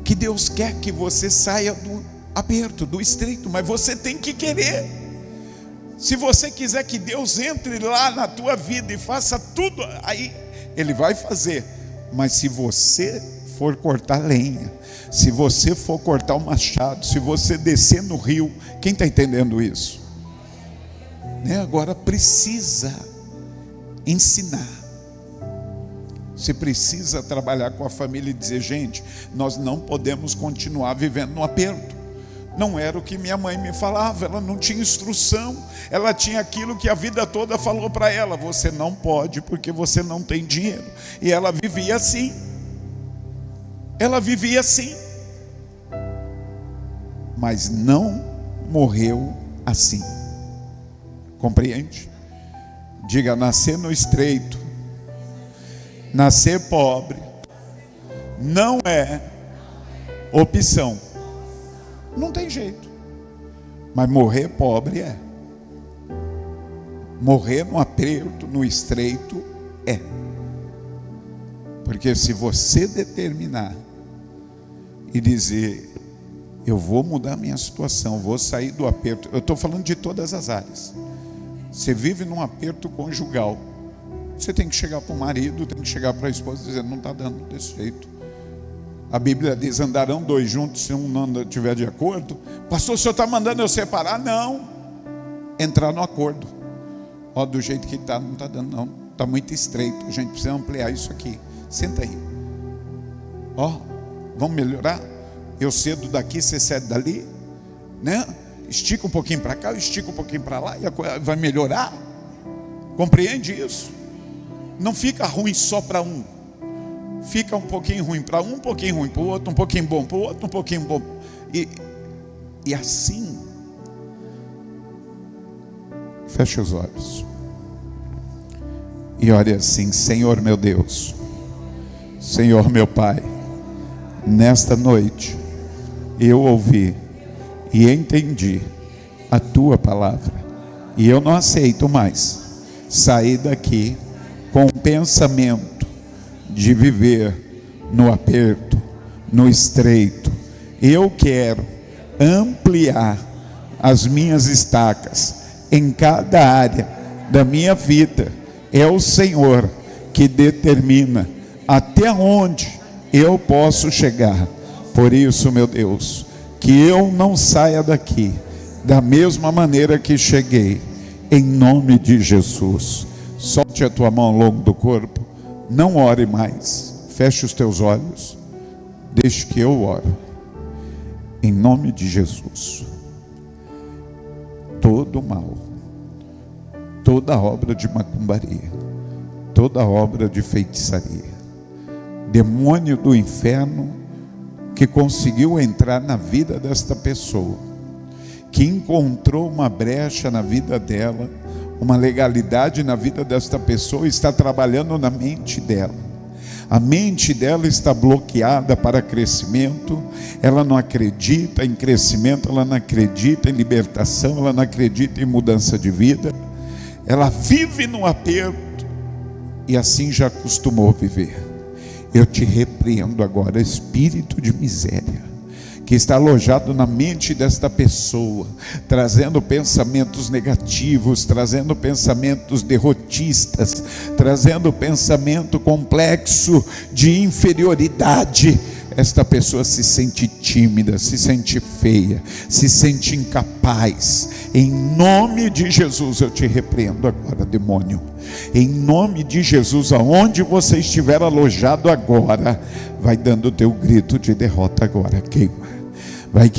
Que Deus quer que você saia do aperto, do estreito, mas você tem que querer. Se você quiser que Deus entre lá na tua vida e faça tudo, aí Ele vai fazer. Mas se você for cortar lenha, se você for cortar o machado, se você descer no rio, quem está entendendo isso? Agora precisa ensinar. Você precisa trabalhar com a família e dizer: gente, nós não podemos continuar vivendo no aperto. Não era o que minha mãe me falava, ela não tinha instrução, ela tinha aquilo que a vida toda falou para ela: você não pode porque você não tem dinheiro. E ela vivia assim. Mas não morreu assim. Compreende? Diga: nascer no estreito, nascer pobre não é opção. Não tem jeito. Mas morrer pobre é. Morrer no aperto, no estreito é. Porque se você determinar e dizer: eu vou mudar minha situação, vou sair do aperto. Eu estou falando de todas as áreas. Você vive num aperto conjugal, você tem que chegar para o marido, tem que chegar para a esposa e dizer: não está dando desse jeito. A Bíblia diz: andarão dois juntos se um não estiver de acordo. Pastor, o senhor está mandando eu separar? Não. Entrar no acordo. Do jeito que está, não está dando não. Está muito estreito, a gente precisa ampliar isso aqui. Senta aí. Vamos melhorar? Eu cedo daqui, você cede dali, né? Estica um pouquinho para cá, estica um pouquinho para lá, e a coisa vai melhorar. Compreende isso? Não fica ruim só para um. Fica um pouquinho ruim para um pouquinho ruim para o outro, um pouquinho bom para o outro, um pouquinho bom. E assim, feche os olhos e ore assim: Senhor meu Deus, Senhor meu Pai, nesta noite eu ouvi e entendi a Tua palavra, e eu não aceito mais sair daqui com o pensamento de viver no aperto, no estreito. Eu quero ampliar as minhas estacas em cada área da minha vida. É o Senhor que determina até onde eu posso chegar. Por isso, meu Deus, que eu não saia daqui da mesma maneira que cheguei, em nome de Jesus. Solte a tua mão ao longo do corpo. Não ore mais. Feche os teus olhos. Deixe que eu ore. Em nome de Jesus. Todo mal, toda obra de macumbaria, toda obra de feitiçaria, demônio do inferno que conseguiu entrar na vida desta pessoa, que encontrou uma brecha na vida dela, uma legalidade na vida desta pessoa, está trabalhando na mente dela. A mente dela está bloqueada para crescimento. Ela não acredita em crescimento, ela não acredita em libertação, ela não acredita em mudança de vida. ela vive no aperto e assim já acostumou viver. Eu te repreendo agora, espírito de miséria, que está alojado na mente desta pessoa, trazendo pensamentos negativos, trazendo pensamentos derrotistas, trazendo pensamento complexo de inferioridade. Esta pessoa se sente tímida, se sente feia, se sente incapaz. Em nome de Jesus eu te repreendo agora, demônio. Em nome de Jesus, aonde você estiver alojado agora, vai dando o teu grito de derrota agora. Queima, vai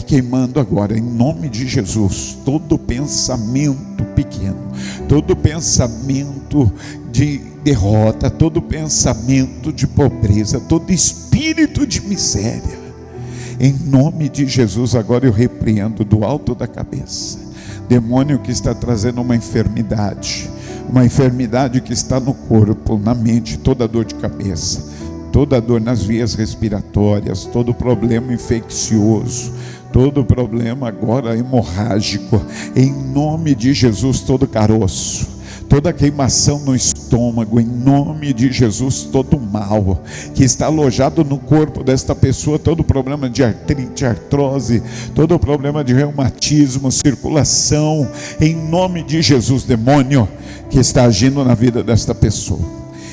queimando agora, em nome de Jesus. Todo pensamento pequeno, todo pensamento de derrota, todo pensamento de pobreza, todo espírito de miséria, em nome de Jesus, agora eu repreendo do alto da cabeça. Demônio que está trazendo uma enfermidade que está no corpo, na mente, toda dor de cabeça, toda dor nas vias respiratórias, todo problema infeccioso, todo problema agora hemorrágico, em nome de Jesus, todo caroço, toda queimação no estômago, em nome de Jesus, todo mal que está alojado no corpo desta pessoa, todo problema de artrite, artrose, todo problema de reumatismo, circulação, em nome de Jesus, demônio que está agindo na vida desta pessoa,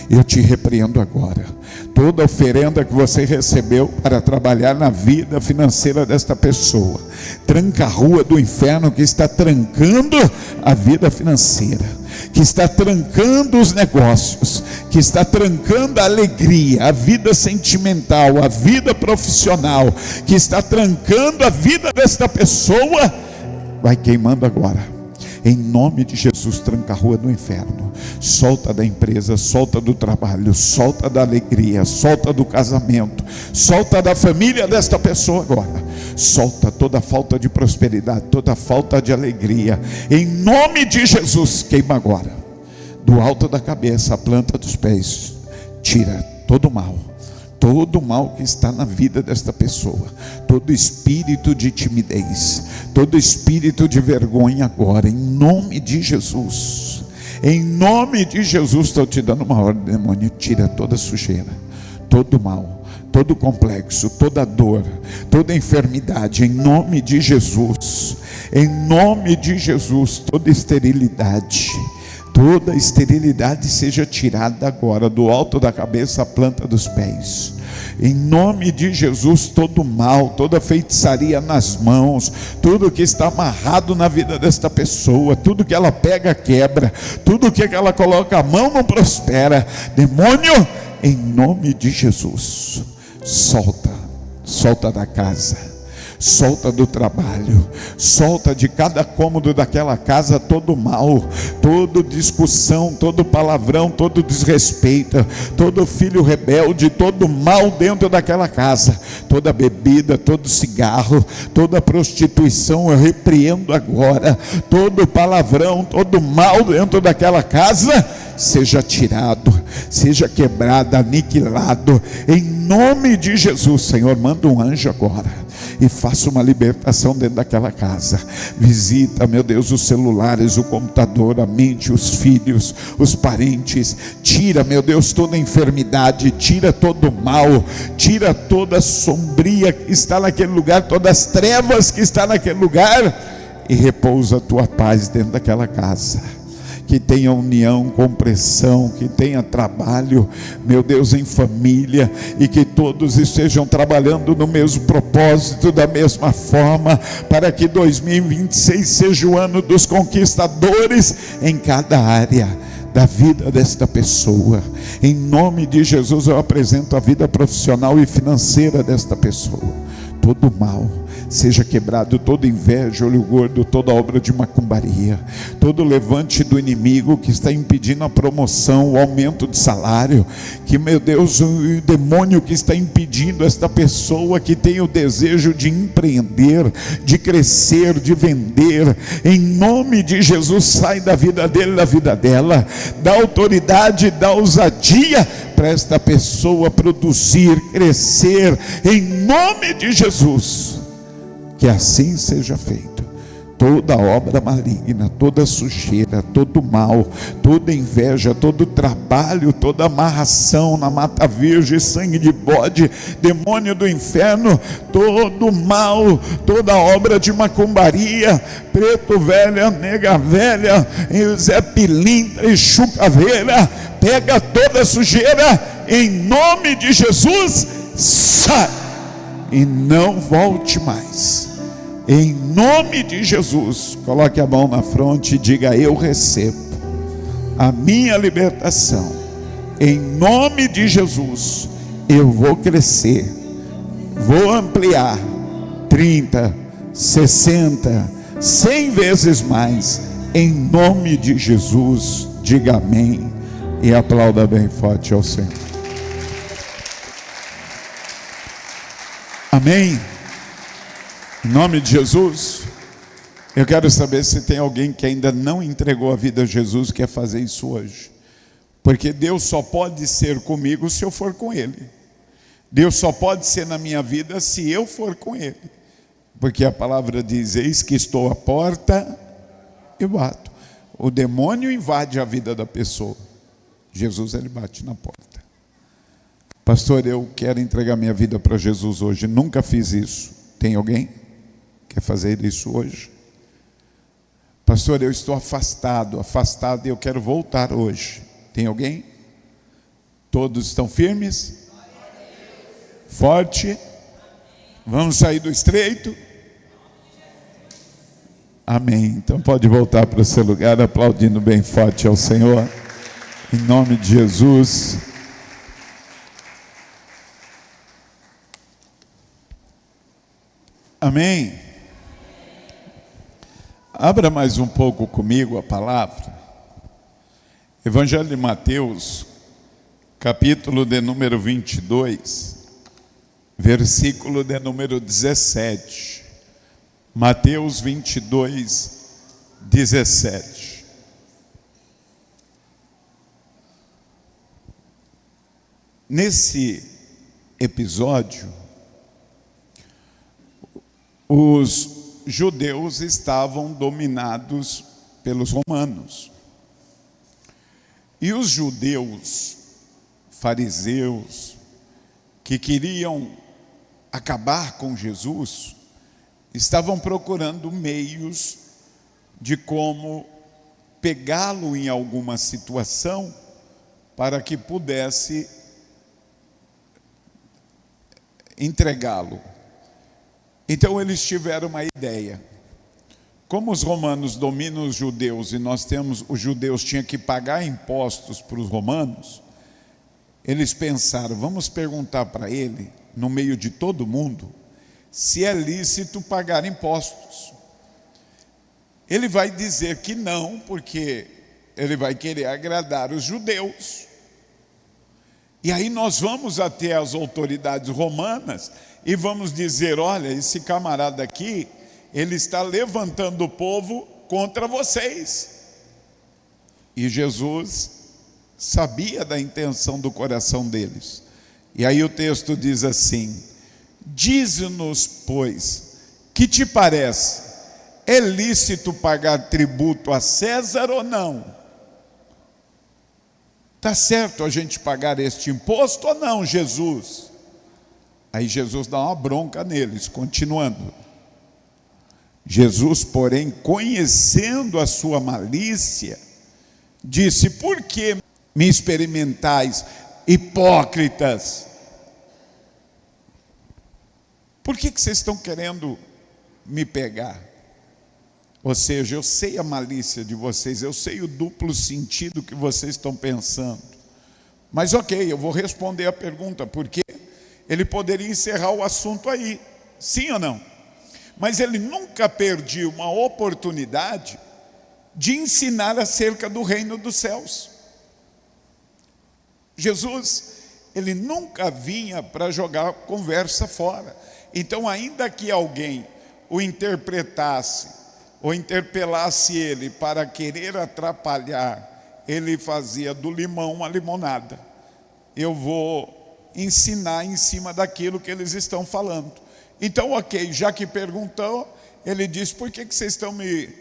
eu te repreendo agora. Toda oferenda que você recebeu para trabalhar na vida financeira desta pessoa, tranca a rua do inferno que está trancando a vida financeira, que está trancando os negócios, que está trancando a alegria, a vida sentimental, a vida profissional, que está trancando a vida desta pessoa, vai queimando agora. Em nome de Jesus, tranca a rua do inferno. Solta da empresa, solta do trabalho, solta da alegria, solta do casamento, solta da família desta pessoa agora. Solta toda falta de prosperidade, toda falta de alegria. Em nome de Jesus, queima agora. Do alto da cabeça, a planta dos pés. Tira todo mal. Todo mal que está na vida desta pessoa, todo espírito de timidez, todo espírito de vergonha agora, em nome de Jesus, em nome de Jesus, estou te dando uma ordem, demônio, tira toda sujeira, todo mal, todo complexo, toda dor, toda enfermidade, em nome de Jesus, toda esterilidade seja tirada agora, do alto da cabeça à planta dos pés. Em nome de Jesus, todo mal, toda feitiçaria nas mãos, tudo que está amarrado na vida desta pessoa, tudo que ela pega quebra, tudo que ela coloca a mão não prospera. Demônio, em nome de Jesus, solta da casa, solta do trabalho, solta de cada cômodo daquela casa todo mal, toda discussão, todo palavrão, todo desrespeito, todo filho rebelde, todo mal dentro daquela casa, toda bebida, todo cigarro, toda prostituição, eu repreendo agora, todo palavrão, todo mal dentro daquela casa, seja tirado, seja quebrado, aniquilado, em nome de Jesus. Senhor, manda um anjo agora e faça uma libertação dentro daquela casa. Visita, meu Deus, os celulares, o computador, a mente, os filhos, os parentes. Tira, meu Deus, toda enfermidade, tira todo mal, tira toda sombria que está naquele lugar, todas as trevas que está naquele lugar, e repousa a tua paz dentro daquela casa. Que tenha união, compreensão, que tenha trabalho, meu Deus, em família, e que todos estejam trabalhando no mesmo propósito, da mesma forma, para que 2026 seja o ano dos conquistadores em cada área da vida desta pessoa. Em nome de Jesus eu apresento a vida profissional e financeira desta pessoa. Todo mal seja quebrado, toda inveja, olho gordo, toda obra de macumbaria, todo levante do inimigo que está impedindo a promoção, o aumento de salário, que, meu Deus, o demônio que está impedindo esta pessoa que tem o desejo de empreender, de crescer, de vender, em nome de Jesus, sai da vida dele, da vida dela, dá autoridade, dá ousadia para esta pessoa produzir, crescer, em nome de Jesus. Que assim seja feito. toda obra maligna, toda sujeira, todo mal, toda inveja, todo trabalho, toda amarração na mata virgem, sangue de bode, demônio do inferno, todo mal, toda obra de macumbaria, preto velha, nega velha, Zé Pilintra e Chucaveira, pega toda sujeira, em nome de Jesus, sai e não volte mais. Em nome de Jesus, coloque a mão na fronte e diga: eu recebo a minha libertação. Em nome de Jesus, eu vou crescer, vou ampliar 30, 60, 100 vezes mais. Em nome de Jesus, diga amém e aplauda bem forte ao Senhor. Amém. Em nome de Jesus, eu quero saber se tem alguém que ainda não entregou a vida a Jesus e quer fazer isso hoje. Porque Deus só pode ser comigo se eu for com Ele. Deus só pode ser na minha vida se eu for com Ele. Porque a palavra diz: eis que estou à porta e bato. O demônio invade a vida da pessoa. Jesus, ele bate na porta. Pastor, eu quero entregar minha vida para Jesus hoje. Nunca fiz isso. Tem alguém? Quer fazer isso hoje? Pastor, eu estou afastado e eu quero voltar hoje. Tem alguém? Todos estão firmes? Forte? Vamos sair do estreito? Amém. Então pode voltar para o seu lugar, aplaudindo bem forte ao Senhor. Em nome de Jesus. Amém. Abra mais um pouco comigo a palavra. Evangelho de Mateus, capítulo de número 22, versículo de número 17. Mateus 22, 17. Nesse episódio, os judeus estavam dominados pelos romanos. E os judeus, fariseus, que queriam acabar com Jesus, estavam procurando meios de como pegá-lo em alguma situação para que pudesse entregá-lo. Então eles tiveram uma ideia. Como os romanos dominam os judeus e os judeus tinham que pagar impostos para os romanos, eles pensaram: vamos perguntar para ele, no meio de todo mundo, se é lícito pagar impostos. Ele vai dizer que não, porque ele vai querer agradar os judeus. E aí nós vamos até as autoridades romanas e vamos dizer: olha, esse camarada aqui, ele está levantando o povo contra vocês. E Jesus sabia da intenção do coração deles. E aí o texto diz assim: dize-nos, pois, que te parece? É lícito pagar tributo a César ou não? Está certo a gente pagar este imposto ou não, Jesus? Aí Jesus dá uma bronca neles, continuando. Jesus, porém, conhecendo a sua malícia, disse: por que me experimentais, hipócritas? Por que vocês estão querendo me pegar? Ou seja, eu sei a malícia de vocês, eu sei o duplo sentido que vocês estão pensando. Mas ok, eu vou responder a pergunta, porque ele poderia encerrar o assunto aí, sim ou não? Mas ele nunca perdia uma oportunidade de ensinar acerca do reino dos céus. Jesus, ele nunca vinha para jogar conversa fora. Então, ainda que alguém o interpretasse ou interpelasse ele para querer atrapalhar, ele fazia do limão uma limonada. Eu vou ensinar em cima daquilo que eles estão falando. Então, ok, já que perguntou, ele disse: por que vocês estão me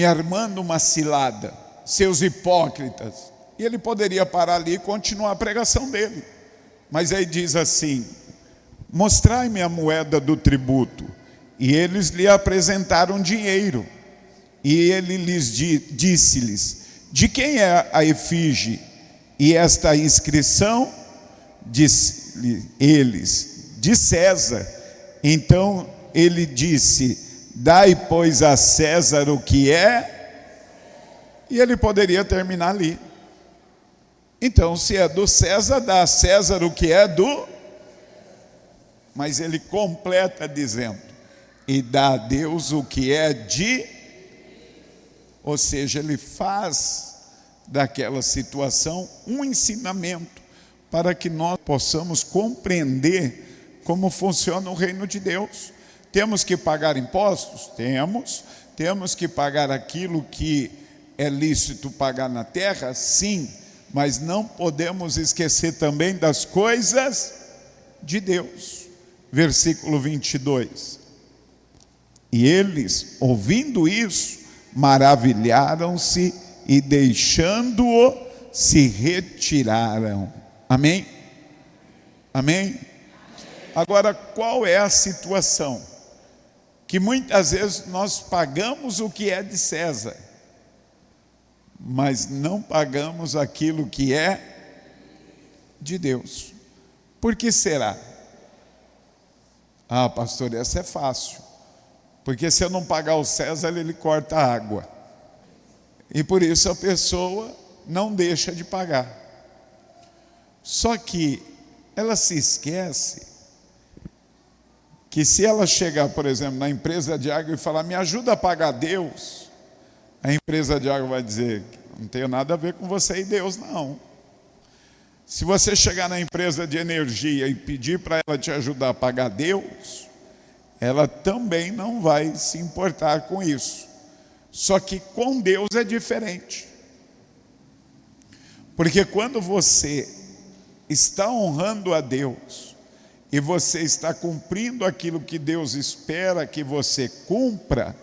armando uma cilada, seus hipócritas? E ele poderia parar ali e continuar a pregação dele. Mas aí diz assim: mostrai-me a moeda do tributo. E eles lhe apresentaram dinheiro. E ele disse-lhes: de quem é a efígie e esta inscrição? Disse eles: de César. Então ele disse: dai, pois, a César o que é. E ele poderia terminar ali. Então, se é do César, dá a César o que é do... Mas ele completa dizendo: e dá a Deus o que é de... Ou seja, ele faz daquela situação um ensinamento para que nós possamos compreender como funciona o reino de Deus. Temos que pagar impostos? Temos que pagar aquilo que é lícito pagar na terra? Sim, mas não podemos esquecer também das coisas de Deus. Versículo 22. E eles, ouvindo isso, maravilharam-se e, deixando-o, se retiraram. Amém? Amém? Agora, qual é a situação? Que muitas vezes nós pagamos o que é de César, mas não pagamos aquilo que é de Deus. Por que será? Ah, pastor, essa é fácil. Porque se eu não pagar o César, ele corta a água. E por isso a pessoa não deixa de pagar. Só que ela se esquece que se ela chegar, por exemplo, na empresa de água e falar: me ajuda a pagar Deus, a empresa de água vai dizer: não tem nada a ver com você e Deus, não. Se você chegar na empresa de energia e pedir para ela te ajudar a pagar Deus, ela também não vai se importar com isso. Só que com Deus é diferente. Porque quando você está honrando a Deus e você está cumprindo aquilo que Deus espera que você cumpra,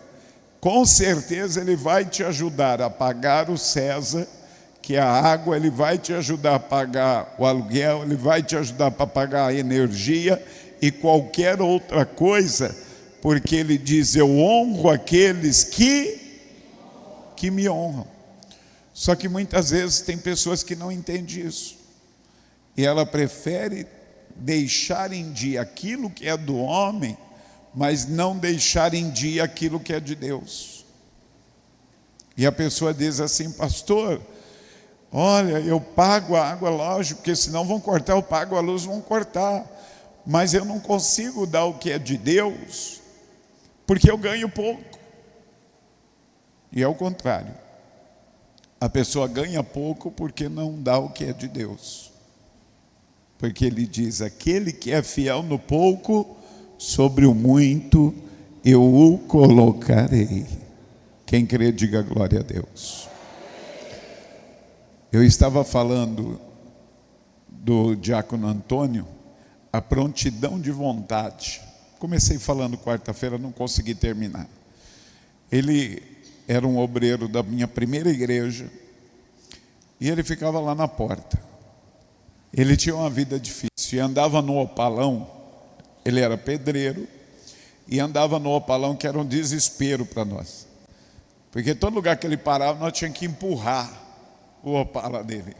com certeza Ele vai te ajudar a pagar o César, que é a água, Ele vai te ajudar a pagar o aluguel, Ele vai te ajudar para pagar a energia e qualquer outra coisa, porque Ele diz: eu honro aqueles que me honram. Só que muitas vezes tem pessoas que não entendem isso, e ela prefere deixar em dia aquilo que é do homem, mas não deixar em dia aquilo que é de Deus. E a pessoa diz assim: pastor, olha, eu pago a água, lógico, porque senão vão cortar, eu pago a luz, vão cortar, mas eu não consigo dar o que é de Deus, porque eu ganho pouco. E é o contrário, a pessoa ganha pouco porque não dá o que é de Deus. Porque Ele diz: aquele que é fiel no pouco, sobre o muito eu o colocarei. Quem crê, diga glória a Deus. Eu estava falando do diácono Antônio, a prontidão de vontade. Comecei falando quarta-feira, não consegui terminar. Ele era um obreiro da minha primeira igreja e ele ficava lá na porta. Ele tinha uma vida difícil e andava no opalão. Ele era pedreiro e andava no opalão, que era um desespero para nós, porque todo lugar que ele parava nós tínhamos que empurrar o opala dele.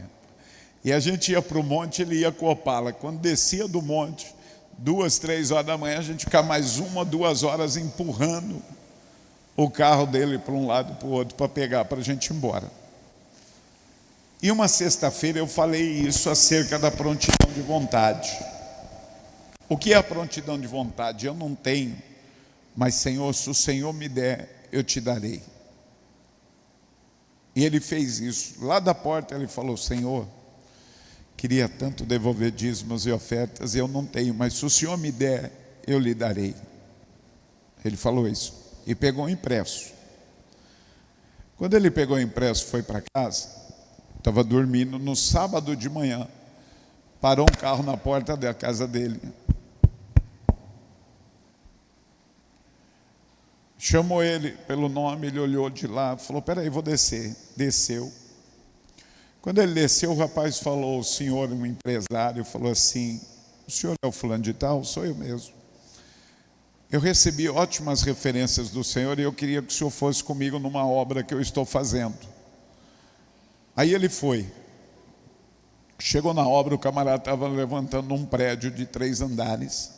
E a gente ia para o monte, ele ia com o opala. Quando descia do monte, 2, 3 horas da manhã, a gente ficava mais 1, 2 horas empurrando o carro dele para um lado e para o outro, para pegar, para a gente ir embora. E uma sexta-feira eu falei isso acerca da prontidão de vontade. O que é a prontidão de vontade? Eu não tenho, mas Senhor, se o Senhor me der, eu te darei. E ele fez isso. Lá da porta ele falou: Senhor, queria tanto devolver dízimos e ofertas, e eu não tenho, mas se o Senhor me der, eu lhe darei. Ele falou isso e pegou um impresso. Quando ele pegou o impresso, foi para casa, estava dormindo. No sábado de manhã, parou um carro na porta da casa dele. Chamou ele pelo nome, ele olhou de lá, falou: peraí, vou descer. Desceu. Quando ele desceu, o rapaz falou, o senhor, um empresário, falou assim: o senhor é o fulano de tal? Sou eu mesmo. Eu recebi ótimas referências do senhor e eu queria que o senhor fosse comigo numa obra que eu estou fazendo. Aí ele foi. Chegou na obra, o camarada estava levantando um prédio de 3 andares.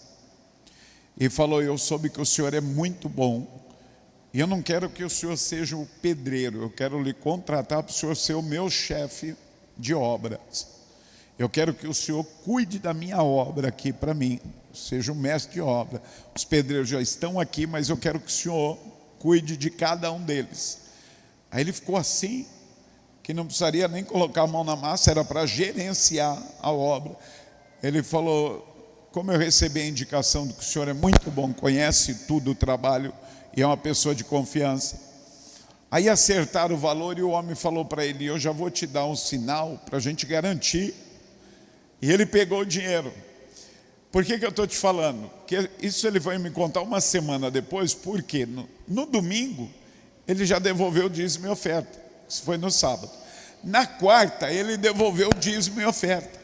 E falou: eu soube que o senhor é muito bom. E eu não quero que o senhor seja o pedreiro, eu quero lhe contratar para o senhor ser o meu chefe de obras. Eu quero que o senhor cuide da minha obra aqui para mim, seja o mestre de obra. Os pedreiros já estão aqui, mas eu quero que o senhor cuide de cada um deles. Aí ele ficou assim, que não precisaria nem colocar a mão na massa, era para gerenciar a obra. Ele falou: como eu recebi a indicação de que o senhor é muito bom, conhece tudo o trabalho, e é uma pessoa de confiança. Aí acertaram o valor e o homem falou para ele: eu já vou te dar um sinal para a gente garantir. E ele pegou o dinheiro. Por que eu estou te falando? Porque isso ele vai me contar uma semana depois, porque no domingo ele já devolveu o dízimo e oferta. Isso foi no sábado. Na quarta ele devolveu o dízimo e oferta.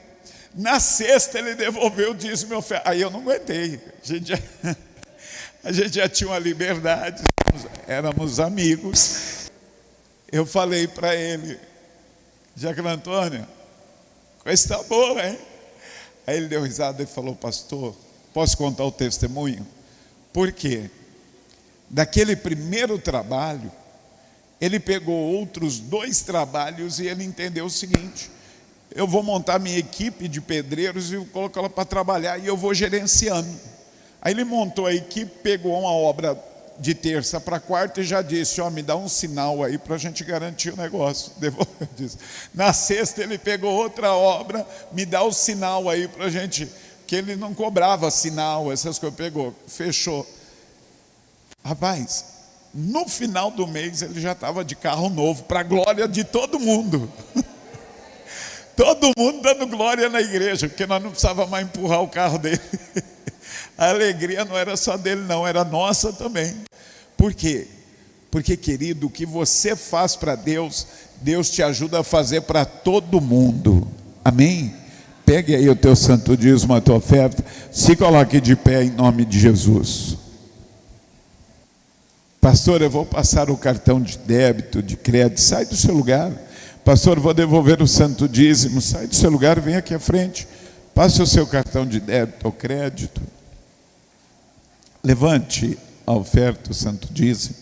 Na sexta ele devolveu o dízimo e oferta. Aí eu não aguentei. A gente já tinha uma liberdade, éramos amigos. Eu falei para ele: Jacqueline Antônio, coisa está boa, hein? Aí ele deu risada e falou: pastor, posso contar o testemunho? Por quê? Daquele primeiro trabalho, ele pegou outros 2 trabalhos e ele entendeu o seguinte: eu vou montar minha equipe de pedreiros e vou colocar ela para trabalhar e eu vou gerenciando. Aí ele montou a equipe, pegou uma obra de terça para quarta e já disse: ó, me dá um sinal aí para a gente garantir o negócio. Na sexta ele pegou outra obra, me dá o sinal aí para a gente, que ele não cobrava sinal, essas coisas, pegou, fechou. Rapaz, no final do mês ele já estava de carro novo, para a glória de todo mundo. Todo mundo dando glória na igreja, porque nós não precisávamos mais empurrar o carro dele. A alegria não era só dele não, era nossa também. Por quê? Porque, querido, o que você faz para Deus, Deus te ajuda a fazer para todo mundo. Amém? Pegue aí o teu santo dízimo, a tua oferta, se coloque de pé em nome de Jesus. Pastor, eu vou passar o cartão de débito, de crédito. Sai do seu lugar. Pastor, eu vou devolver o santo dízimo. Sai do seu lugar, vem aqui à frente. Passe o seu cartão de débito ou crédito. Levante a oferta, o santo dízimo.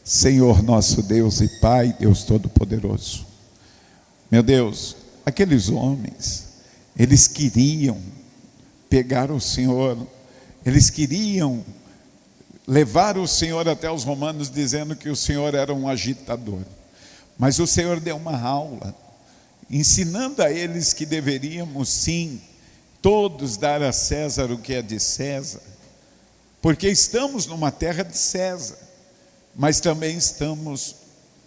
Senhor nosso Deus e Pai, Deus Todo-Poderoso. Meu Deus, aqueles homens, eles queriam pegar o Senhor, eles queriam levar o Senhor até os romanos, dizendo que o Senhor era um agitador. Mas o Senhor deu uma aula, ensinando a eles que deveríamos sim, todos dar a César o que é de César, porque estamos numa terra de César, mas também estamos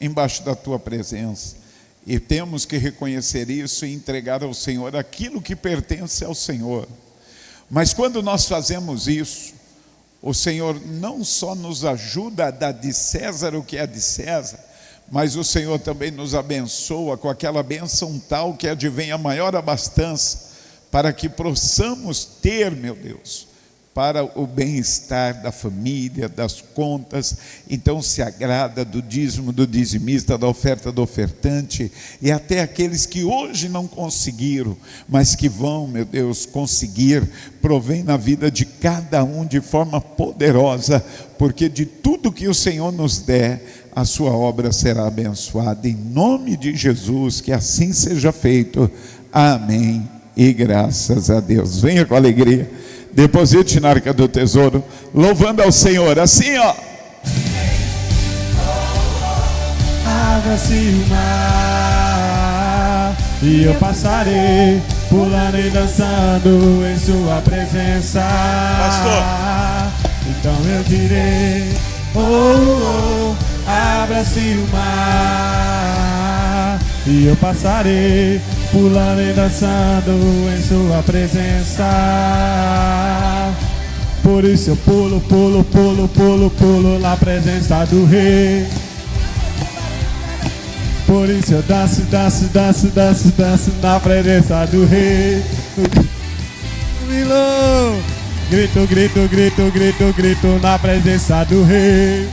embaixo da tua presença, e temos que reconhecer isso e entregar ao Senhor aquilo que pertence ao Senhor. Mas quando nós fazemos isso, o Senhor não só nos ajuda a dar de César o que é de César, mas o Senhor também nos abençoa com aquela bênção tal que advém a maior abastança, para que possamos ter, meu Deus, para o bem-estar da família, das contas. Então se agrada do dízimo, do dizimista, da oferta do ofertante, e até aqueles que hoje não conseguiram, mas que vão, meu Deus, conseguir. Provém na vida de cada um de forma poderosa, porque de tudo que o Senhor nos der, a sua obra será abençoada. Em nome de Jesus, que assim seja feito. Amém e graças a Deus. Venha com alegria, deposite na arca do tesouro, louvando ao Senhor, assim ó. Abra-se o mar, e eu passarei, pulando e dançando em sua presença. Pastor, então eu direi: oh, oh, abra-se o mar, e eu passarei, pulando e dançando em sua presença. Por isso eu pulo, pulo, pulo, pulo, pulo na presença do Rei. Por isso eu danço, danço, danço, danço, danço na presença do Rei. Grito, grito, grito, grito, grito na presença do Rei.